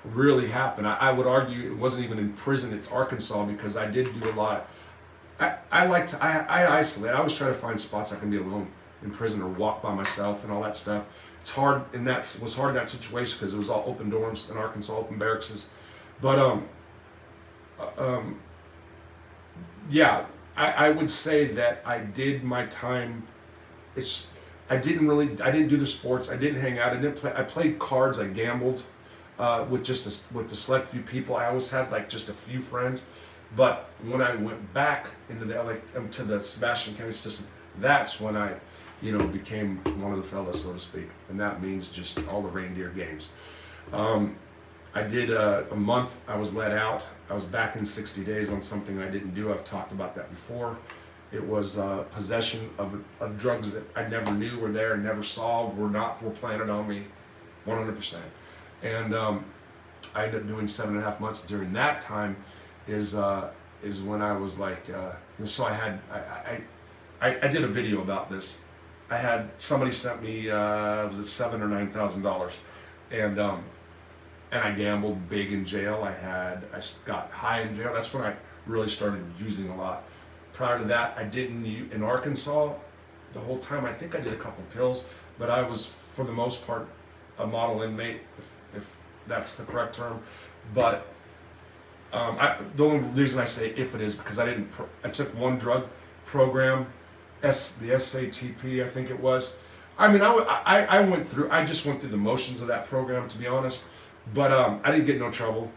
really happened. I would argue it wasn't even in prison at Arkansas, because I did do a lot. I isolate. I always try to find spots I can be alone in prison or walk by myself and all that stuff. It's hard, and was hard in that situation because it was all open dorms in Arkansas, open barracks. But yeah, I would say that I did my time. I didn't do the sports. I didn't hang out. I played cards. I gambled with the select few people. I always had like just a few friends. But when I went back into to the Sebastian County system, that's when became one of the fellas, so to speak. And that means just all the reindeer games. I did a month, I was let out. I was back in 60 days on something I didn't do. I've talked about that before. It was possession of drugs that I never knew were there, never saw, were planted on me, 100%. And I ended up doing 7.5 months. During that time is when I was like, so I did a video about this. I had somebody sent me was it $7,000 or $9,000, and I gambled big in jail. I got high in jail. That's when I really started using a lot. Prior to that, I didn't use, in Arkansas the whole time. I think I did a couple pills, but I was for the most part a model inmate, if that's the correct term. But the only reason I say if it is because I took one drug program, the SATP, I think it was. I mean, I just went through the motions of that program, to be honest. But I didn't get in no trouble.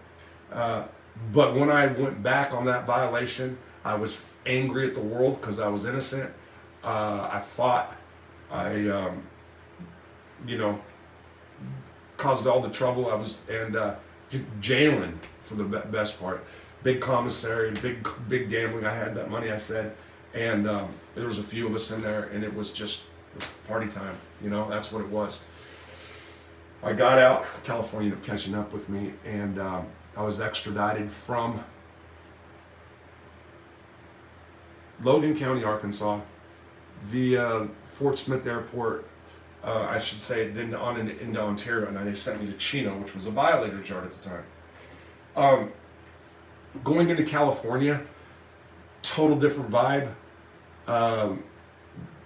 But when I went back on that violation, I was angry at the world because I was innocent. I fought. I, caused all the trouble. I was jailing for the best part. Big commissary, big gambling. I had that money, I said, and there was a few of us in there, and it was just party time. That's what it was. I got out. California ended up catching up with me, and I was extradited from Logan County, Arkansas, via Fort Smith Airport. I should say, then on into Ontario, and then they sent me to Chino, which was a violators yard at the time. Going into California, total different vibe.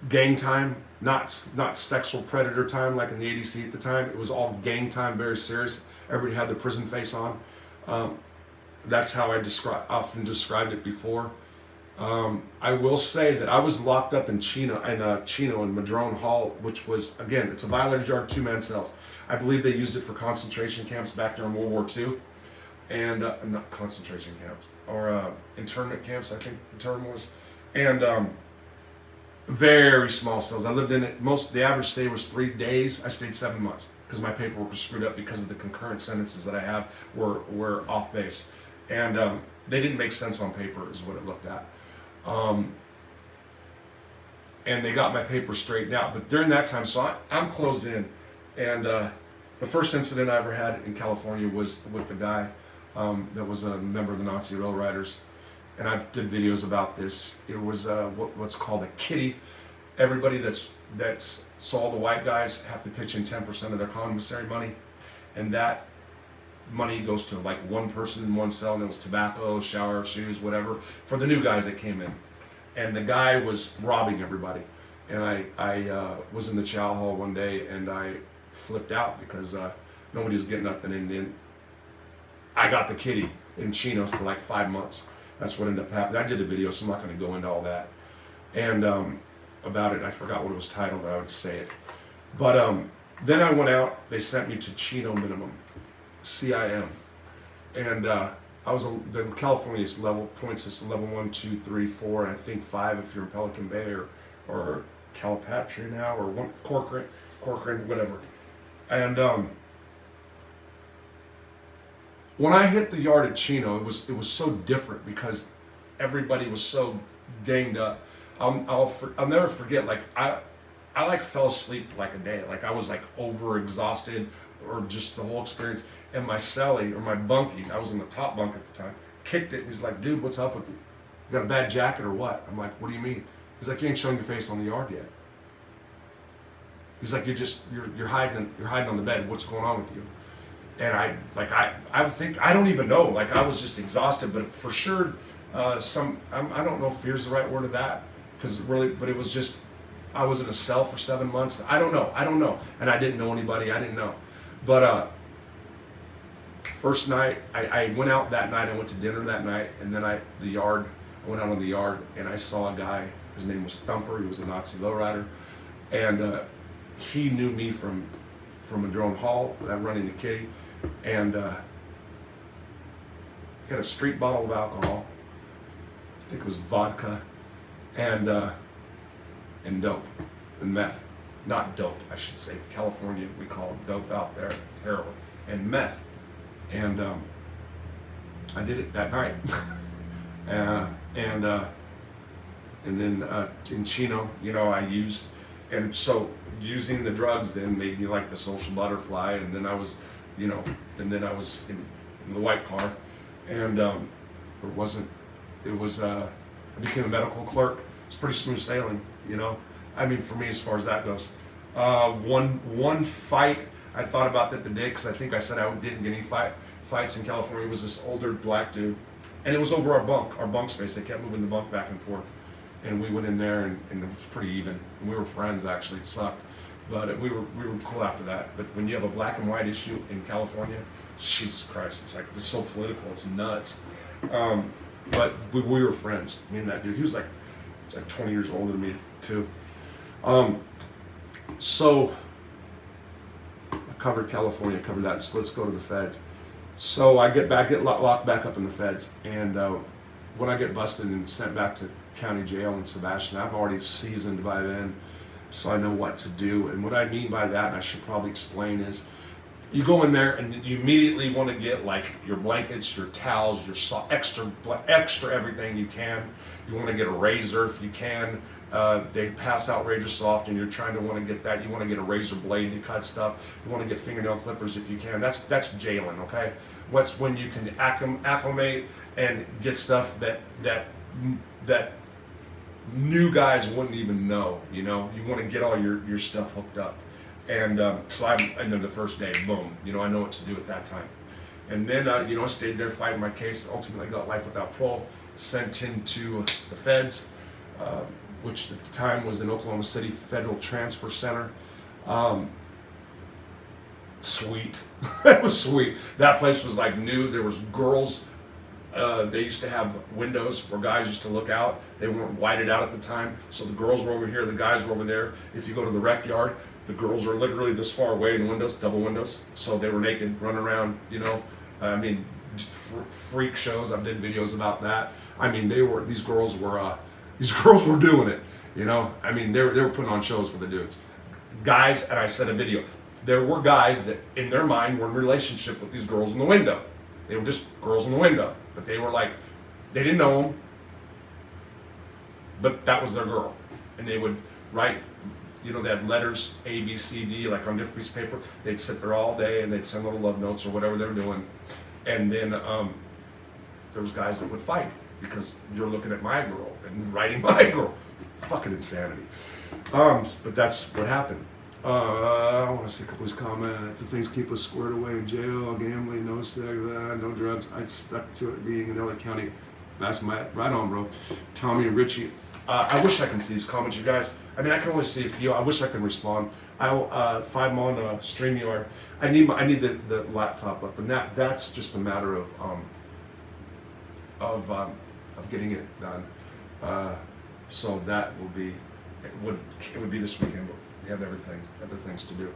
Gang time, not sexual predator time like in the ADC at the time. It was all gang time, very serious. Everybody had their prison face on. That's how I often described it before. I will say that I was locked up in Chino in Madrone Hall, which was, again, it's a violators yard, 2-man cells. I believe they used it for concentration camps back during World War II, and not concentration camps, or internment camps, I think the term was, and very small cells. I lived in it. The average stay was 3 days. I stayed 7 months because my paperwork was screwed up because of the concurrent sentences that I have were off base, and they didn't make sense on paper, is what it looked at. And they got my papers straightened out. But during that time, so I'm closed in. And the first incident I ever had in California was with the guy that was a member of the Nazi Rail Riders. And I did videos about this. It was what's called a kitty. Everybody so all the white guys have to pitch in 10% of their commissary money. And that money goes to like one person in one cell, and it was tobacco, shower, shoes, whatever, for the new guys that came in. And the guy was robbing everybody. And I was in the chow hall one day, and I flipped out because nobody was getting nothing. And then I got the kitty in Chinos for like 5 months. That's what ended up happening. I did a video, so I'm not going to go into all that. And about it, I forgot what it was titled, but I would say it. But then I went out. They sent me to Chino Minimum, CIM, and I was the California's points is level 1, 2, 3, 4, and I think 5 if you're in Pelican Bay or Calipatria now, or Corcoran, whatever. And when I hit the yard at Chino, it was so different because everybody was so ganged up. I'll never forget. Like I like fell asleep for like a day. Like I was like over exhausted, or just the whole experience. And my cellie, or my bunkie, I was in the top bunk at the time, kicked it. He's like, "Dude, what's up with you? You got a bad jacket or what?" I'm like, "What do you mean?" He's like, "You ain't showing your face on the yard yet." He's like, "You're hiding on the bed. What's going on with you?" And I think, I don't even know. Like I was just exhausted, but for sure, I don't know if fear's the right word of that, but it was just, I was in a cell for 7 months. I don't know, and I didn't know anybody. I didn't know, but first night, I went out that night. I went to dinner that night, and then I went out on the yard, and I saw a guy. His name was Thumper. He was a Nazi lowrider, and he knew me from Madrone Hall. I run into Kitty, and he had a street bottle of alcohol. I think it was vodka, and dope. and meth. Not dope, I should say. California, we call it dope out there, heroin and meth. And I did it that night. And then in Chino, you know, I used, and so using the drugs then made me like the social butterfly. And then I was, you know, and then I was in the white car, and I became a medical clerk. It's pretty smooth sailing, you know. I mean, for me, as far as that goes. One fight, I thought about that today, because I think I said I didn't get any fights in California. It was this older black dude, and it was over our bunk space. They kept moving the bunk back and forth, and we went in there, and it was pretty even. And we were friends, actually. It sucked, but we were cool after that. But when you have a black and white issue in California, Jesus Christ, it's like, it's so political, it's nuts. But we were friends, me and that dude. He was like, it's like 20 years older than me too. So I covered California, covered that. So let's go to the feds. So I get locked back up in the feds, and when I get busted and sent back to county jail in Sebastian, I'm already seasoned by then, so I know what to do. And what I mean by that, and I should probably explain, is you go in there and you immediately want to get like your blankets, your towels, your extra everything you can. You want to get a razor if you can. They pass out Razor Soft, and you're trying to want to get that. You want to get a razor blade to cut stuff. You want to get fingernail clippers if you can. That's jailing, okay? What's when you can acclimate and get stuff that new guys wouldn't even know. You know, you want to get all your stuff hooked up. And so and then the first day, boom, you know, I know what to do at that time. And then, you know, I stayed there fighting my case. Ultimately got life without parole, sent into the feds, which at the time was in Oklahoma City Federal Transfer Center. Sweet. It was sweet. That place was like new. There was girls. They used to have windows where guys used to look out. They weren't whited out at the time. So the girls were over here, the guys were over there. If you go to the rec yard, the girls were literally this far away in windows, double windows. So they were naked, running around, you know. I mean, freak shows. I did videos about that. I mean, these girls were doing it, you know. I mean, they were putting on shows for the dudes. Guys, and I said a video, there were guys that in their mind were in relationship with these girls in the window. They were just girls in the window, but they were like, they didn't know them, but that was their girl. And they would write, you know, they had letters A, B, C, D, like on different pieces of paper. They'd sit there all day and they'd send little love notes or whatever they were doing. And then there was guys that would fight because you're looking at my girl and writing my girl. Fucking insanity. But that's what happened. I want to see a couple of his comments. The things keep us squared away in jail, gambling, no sex, no drugs. I stuck to it being in LA County. That's right on, bro. Tommy and Richie. I wish I can see these comments, you guys. I mean, I can only see a few. I wish I could respond. If I'm on StreamYard, I need the laptop up, and that's just a matter of getting it done. So that will be it would be this weekend. We have other things to do.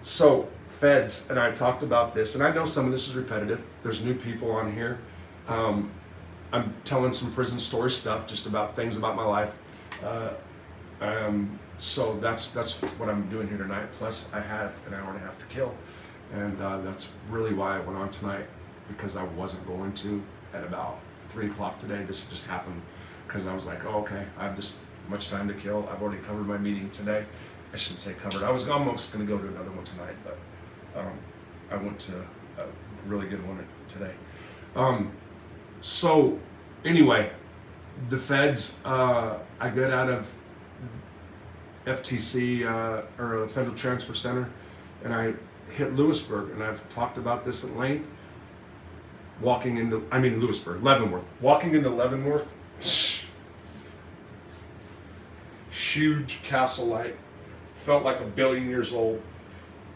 So feds, and I talked about this, and I know some of this is repetitive. There's new people on here. I'm telling some prison story stuff, just about things about my life. So that's what I'm doing here tonight. Plus, I have an hour and a half to kill, and that's really why I went on tonight, because I wasn't going to at about 3 o'clock today. This just happened because I was like, oh, okay, I have this much time to kill. I've already covered my meeting today. I shouldn't say covered. I was almost going to go to another one tonight, but I went to a really good one today. So anyway, the feds, I got out of FTC or the Federal Transfer Center, and I hit Lewisburg, and I've talked about this at length. Leavenworth. Walking into Leavenworth, huge castle light, felt like 1 billion years old.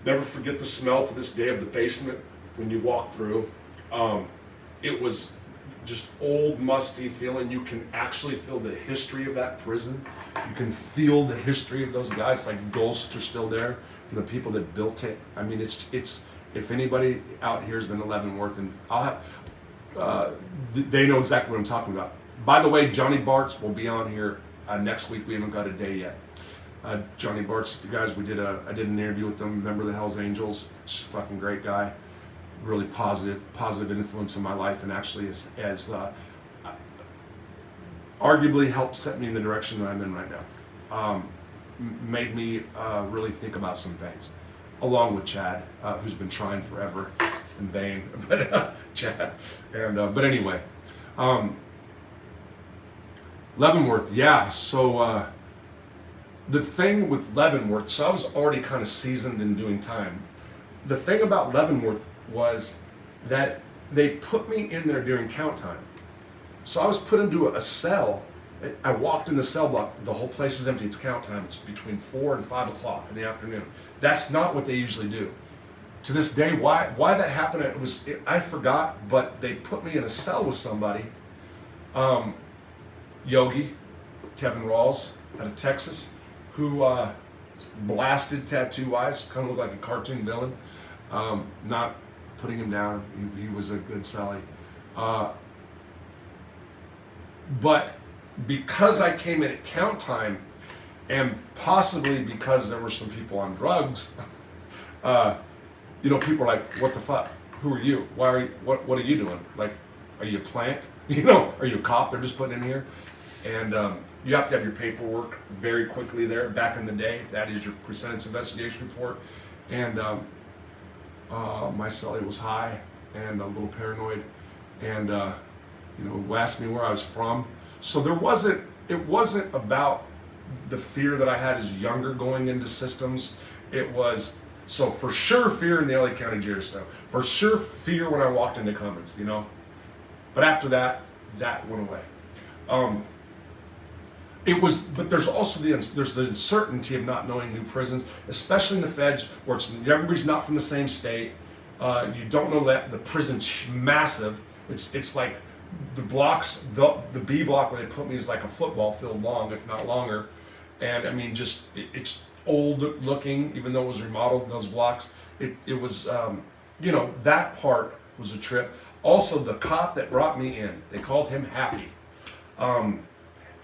Never forget the smell to this day of the basement when you walk through. It was just old, musty feeling. You can actually feel the history of that prison. You can feel the history of those guys, like ghosts are still there for the people that built it. I mean, it's if anybody out here has been to Leavenworth, and they know exactly what I'm talking about. By the way, Johnny Bartz will be on here Next week we haven't got a day yet. Johnny Bartz, if you guys, I did an interview with him, member of the Hells Angels, just a fucking great guy, really positive influence in my life, and actually has arguably helped set me in the direction that I'm in right now. Made me really think about some things, along with Chad, who's been trying forever in vain, but Chad, and but anyway, Leavenworth, yeah, so the thing with Leavenworth, so I was already kind of seasoned in doing time. The thing about Leavenworth was that they put me in there during count time. So I was put into a cell. I walked in the cell block. The whole place is empty. It's count time. It's between 4 and 5 o'clock in the afternoon. That's not what they usually do. To this day, why that happened, I forgot, but they put me in a cell with somebody. Yogi, Kevin Rawls out of Texas, who blasted tattoo-wise, kind of looked like a cartoon villain. Not putting him down. He was a good celly. But because I came in at count time, and possibly because there were some people on drugs, people are like, "What the fuck? Who are you? Why are you? What are you doing? Like, are you a plant? Are you a cop? They're just putting in here." And you have to have your paperwork very quickly there. Back in the day, that is your pre-sentence investigation report. And my cellie was high and a little paranoid, and asked me where I was from. So it wasn't about the fear that I had as younger going into systems. It was, so for sure fear in the LA County jail cell. For sure fear when I walked into Cummins, But after that went away. But there's also there's the uncertainty of not knowing new prisons, especially in the feds, where everybody's not from the same state. You don't know that the prison's massive. It's like the blocks, the B block where they put me is like a football field long, if not longer. And I mean, it's old looking, even though it was remodeled, those blocks. It was, that part was a trip. Also, the cop that brought me in, they called him Happy.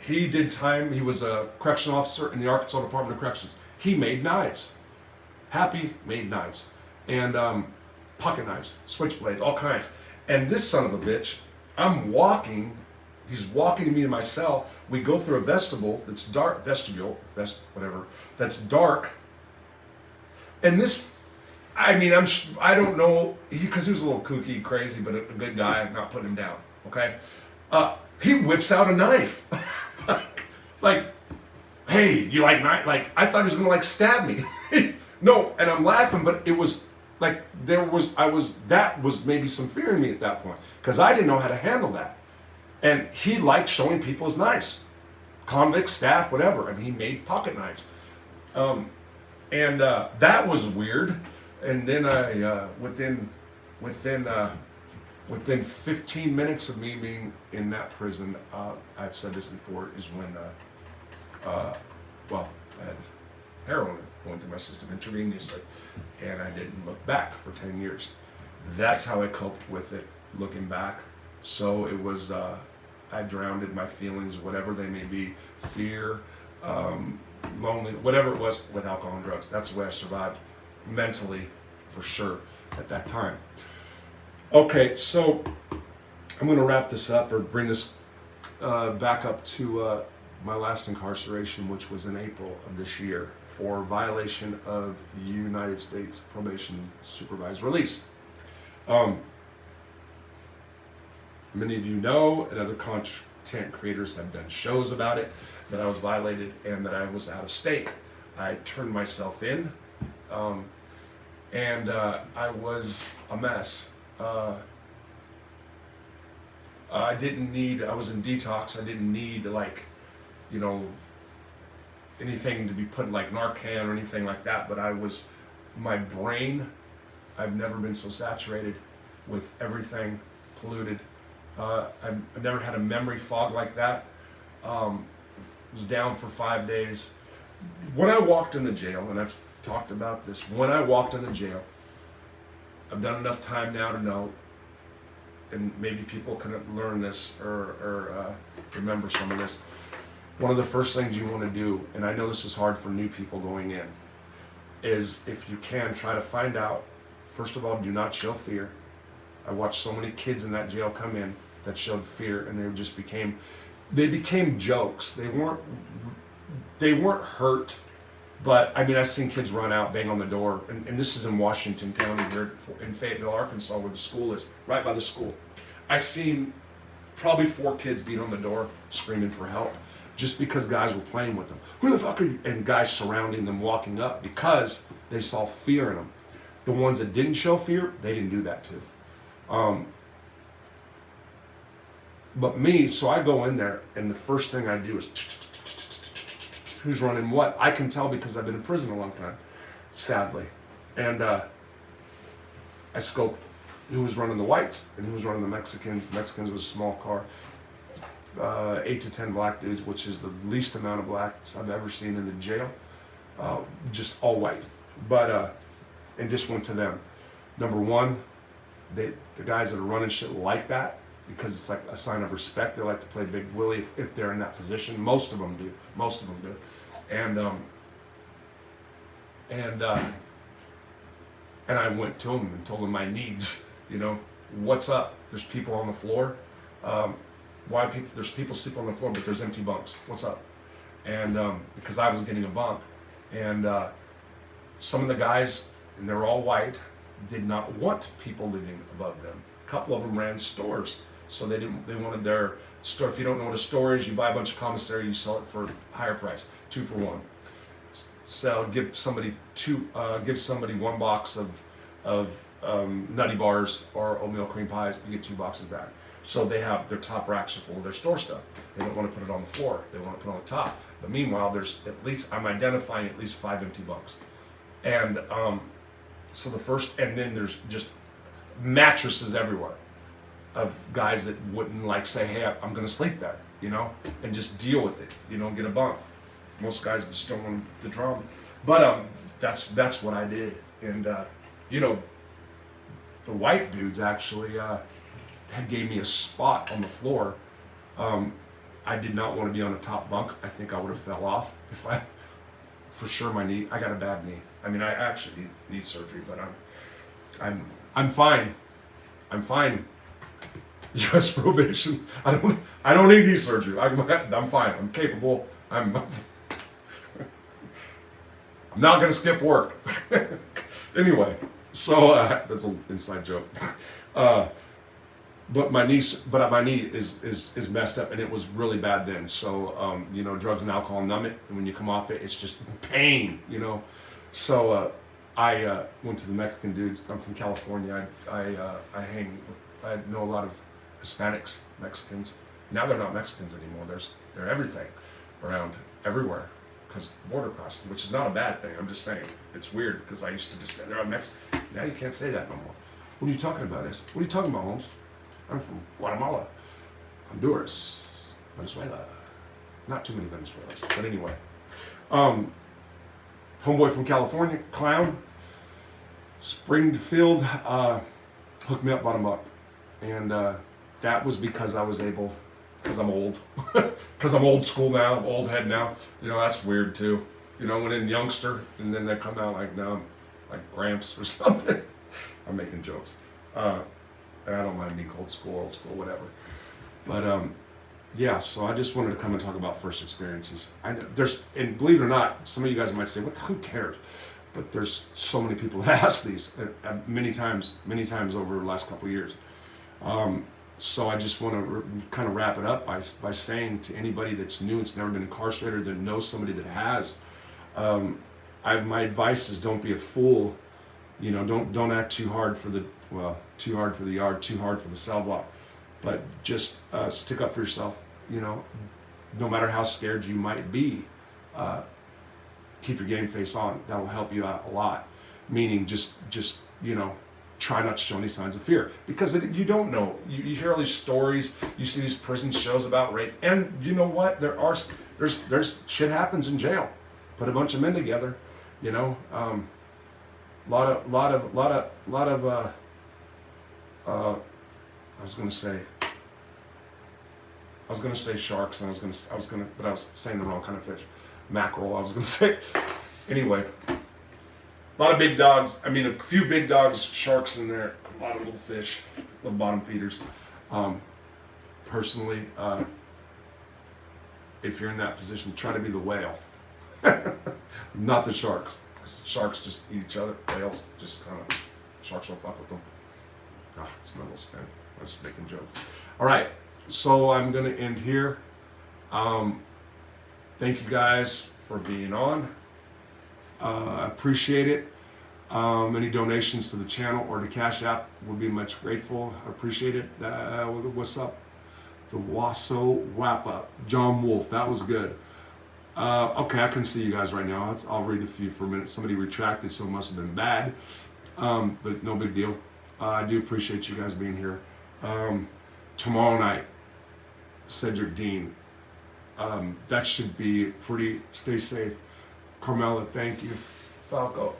He did time, he was a correctional officer in the Arkansas Department of Corrections. He made knives. Happy made knives. And pocket knives, switchblades, all kinds. And this son of a bitch, he's walking to me in my cell. We go through a vestibule that's dark, that's dark. And this, I don't know, because he was a little kooky, crazy, but a good guy, not putting him down, okay? He whips out a knife. Like, hey, you like knife? Like, I thought he was gonna stab me. No, and I'm laughing, but it was like, that was maybe some fear in me at that point, because I didn't know how to handle that. And he liked showing people his knives, convicts, staff, whatever. He made pocket knives. That was weird. And then within 15 minutes of me being in that prison, I've said this before, is when, I had heroin going through my system intravenously, and I didn't look back for 10 years. That's how I coped with it, looking back. So it was, I drowned in my feelings, whatever they may be, fear, lonely, whatever it was, with alcohol and drugs. That's the way I survived mentally, for sure, at that time. Okay, so I'm going to wrap this up, or bring this back up to my last incarceration, which was in April of this year, for violation of United States probation supervised release. Many of you know, and other content creators have done shows about it, that I was violated and that I was out of state. I turned myself in, and I was a mess. I was in detox. I didn't need anything to be put in like Narcan or anything like that, but my brain, I've never been so saturated with everything, polluted. I've never had a memory fog like that. Was down for 5 days. When I walked in the jail, and I've talked about this, when I walked in the jail, I've done enough time now to know, and maybe people can learn this or remember some of this. one of the first things you want to do, and I know this is hard for new people going in, is if you can try to find out, first of all, do not show fear. I watched so many kids in that jail come in that showed fear, and they became jokes. They weren't hurt, but I mean, I've seen kids run out, bang on the door, and this is in Washington County here in Fayetteville, Arkansas, where the school is, right by the school. I seen probably 4 kids beat on the door, screaming for help, just because guys were playing with them. Who the fuck are you? And guys surrounding them, walking up, because they saw fear in them. The ones that didn't show fear, they didn't do that too. But me, so I go in there, and the first thing I do is, who's running what? I can tell because I've been in prison a long time, sadly. And I scoped who was running the whites and who was running the Mexicans. Mexicans was a small car. 8 to 10 black dudes, which is the least amount of blacks I've ever seen in the jail. Just all white. But, and just went to them. Number one, the guys that are running shit like that, because it's like a sign of respect. They like to play Big Willie if they're in that position. Most of them do. And I went to them and told them my needs. You know, what's up? There's people on the floor. There's people sleeping on the floor, but there's empty bunks. What's up? And because I was getting a bunk, and some of the guys, and they're all white, did not want people living above them. A couple of them ran stores, so they wanted their store. If you don't know what a store is, you buy a bunch of commissary, you sell it for a higher price, 2 for 1. Give somebody 1 box of Nutty Bars or oatmeal cream pies, you get 2 boxes back. So they have their top racks are full of their store stuff. They don't want to put it on the floor. They want to put it on the top. But meanwhile, I'm identifying at least 5 empty bunks. And so and then there's just mattresses everywhere of guys that wouldn't like say, hey, I'm going to sleep there, you know, and just deal with it, you know, get a bunk. Most guys just don't want the drama. But that's what I did. And, you know, the white dudes actually gave me a spot on the floor. I did not want to be on the top bunk. I think I would have fell off for sure my knee. I got a bad knee. I mean, I actually need surgery, but I'm fine. I'm fine. U.S. probation. I don't need knee surgery. I'm fine. I'm capable. I'm not gonna skip work. Anyway, so that's an inside joke. But my knee is messed up, and it was really bad then. So you know, drugs and alcohol numb it, and when you come off it, it's just pain, you know. So I went to the Mexican dudes. I'm from California. I know a lot of Hispanics, Mexicans. Now they're not Mexicans anymore. They're everything, around everywhere, because the border crossing, which is not a bad thing. I'm just saying it's weird because I used to just say they're Mexican. Now you can't say that no more. What are you talking about? What are you talking about, Holmes? I'm from Guatemala, Honduras, Venezuela. Not too many Venezuelans, but anyway. Homeboy from California, clown, Springfield, hooked me up, bought him up. And that was because I was able, because I'm old. Because I'm old school now, I'm old head now. You know, that's weird too. You know, when in youngster, and then they come out like now I'm like Gramps or something. I'm making jokes. And I don't mind being old school, whatever. But yeah, so I just wanted to come and talk about first experiences. And believe it or not, some of you guys might say, who cares? But there's so many people that ask these many times over the last couple of years. So I just want to kind of wrap it up by saying to anybody that's new, that's never been incarcerated, that knows somebody that has, my advice is don't be a fool. You know, don't act too hard for the yard, too hard for the cell block, but just stick up for yourself. You know, no matter how scared you might be, keep your game face on. That will help you out a lot. Meaning, just you know, try not to show any signs of fear, because you don't know. You hear all these stories, you see these prison shows about rape, and you know what? There's shit happens in jail. Put a bunch of men together, you know. Lot of I was going to say, I was gonna say sharks, and but I was saying the wrong kind of fish. Mackerel, I was gonna say. Anyway, a lot of big dogs. I mean, a few big dogs, sharks in there. A lot of little fish, little bottom feeders. Personally, if you're in that position, try to be the whale, not the sharks. 'Cause sharks just eat each other. Whales just kind of, sharks don't fuck with them. Ah, it's my little spin. I was making jokes. All right, so I'm gonna end here. Thank you guys for being on. I appreciate it. Any donations to the channel or to Cash App would be much grateful. I appreciate it. What's up? The Wasso Wrap Up. John Wolf, that was good. Okay, I can see you guys right now. I'll read a few for a minute. Somebody retracted, so it must have been bad. But no big deal. I do appreciate you guys being here. Tomorrow night, Cedric Dean. That should be pretty. Stay safe. Carmela, thank you. Falco.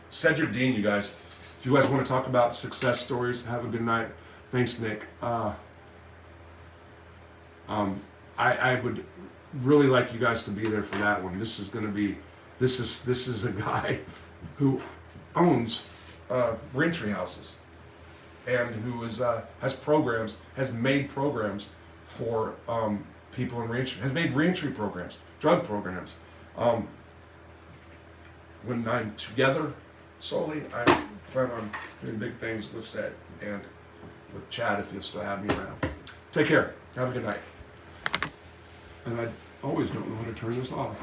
Cedric Dean, you guys. If you guys want to talk about success stories, have a good night. Thanks, Nick. I would really like you guys to be there for that one. This is going to be. This is a guy who owns reentry houses and who has programs, has made programs for people in reentry, has made reentry programs, drug programs. When I'm together solely, I plan on doing big things with Sed and with Chad if you'll still have me around. Take care. Have a good night. And I always don't know how to turn this off.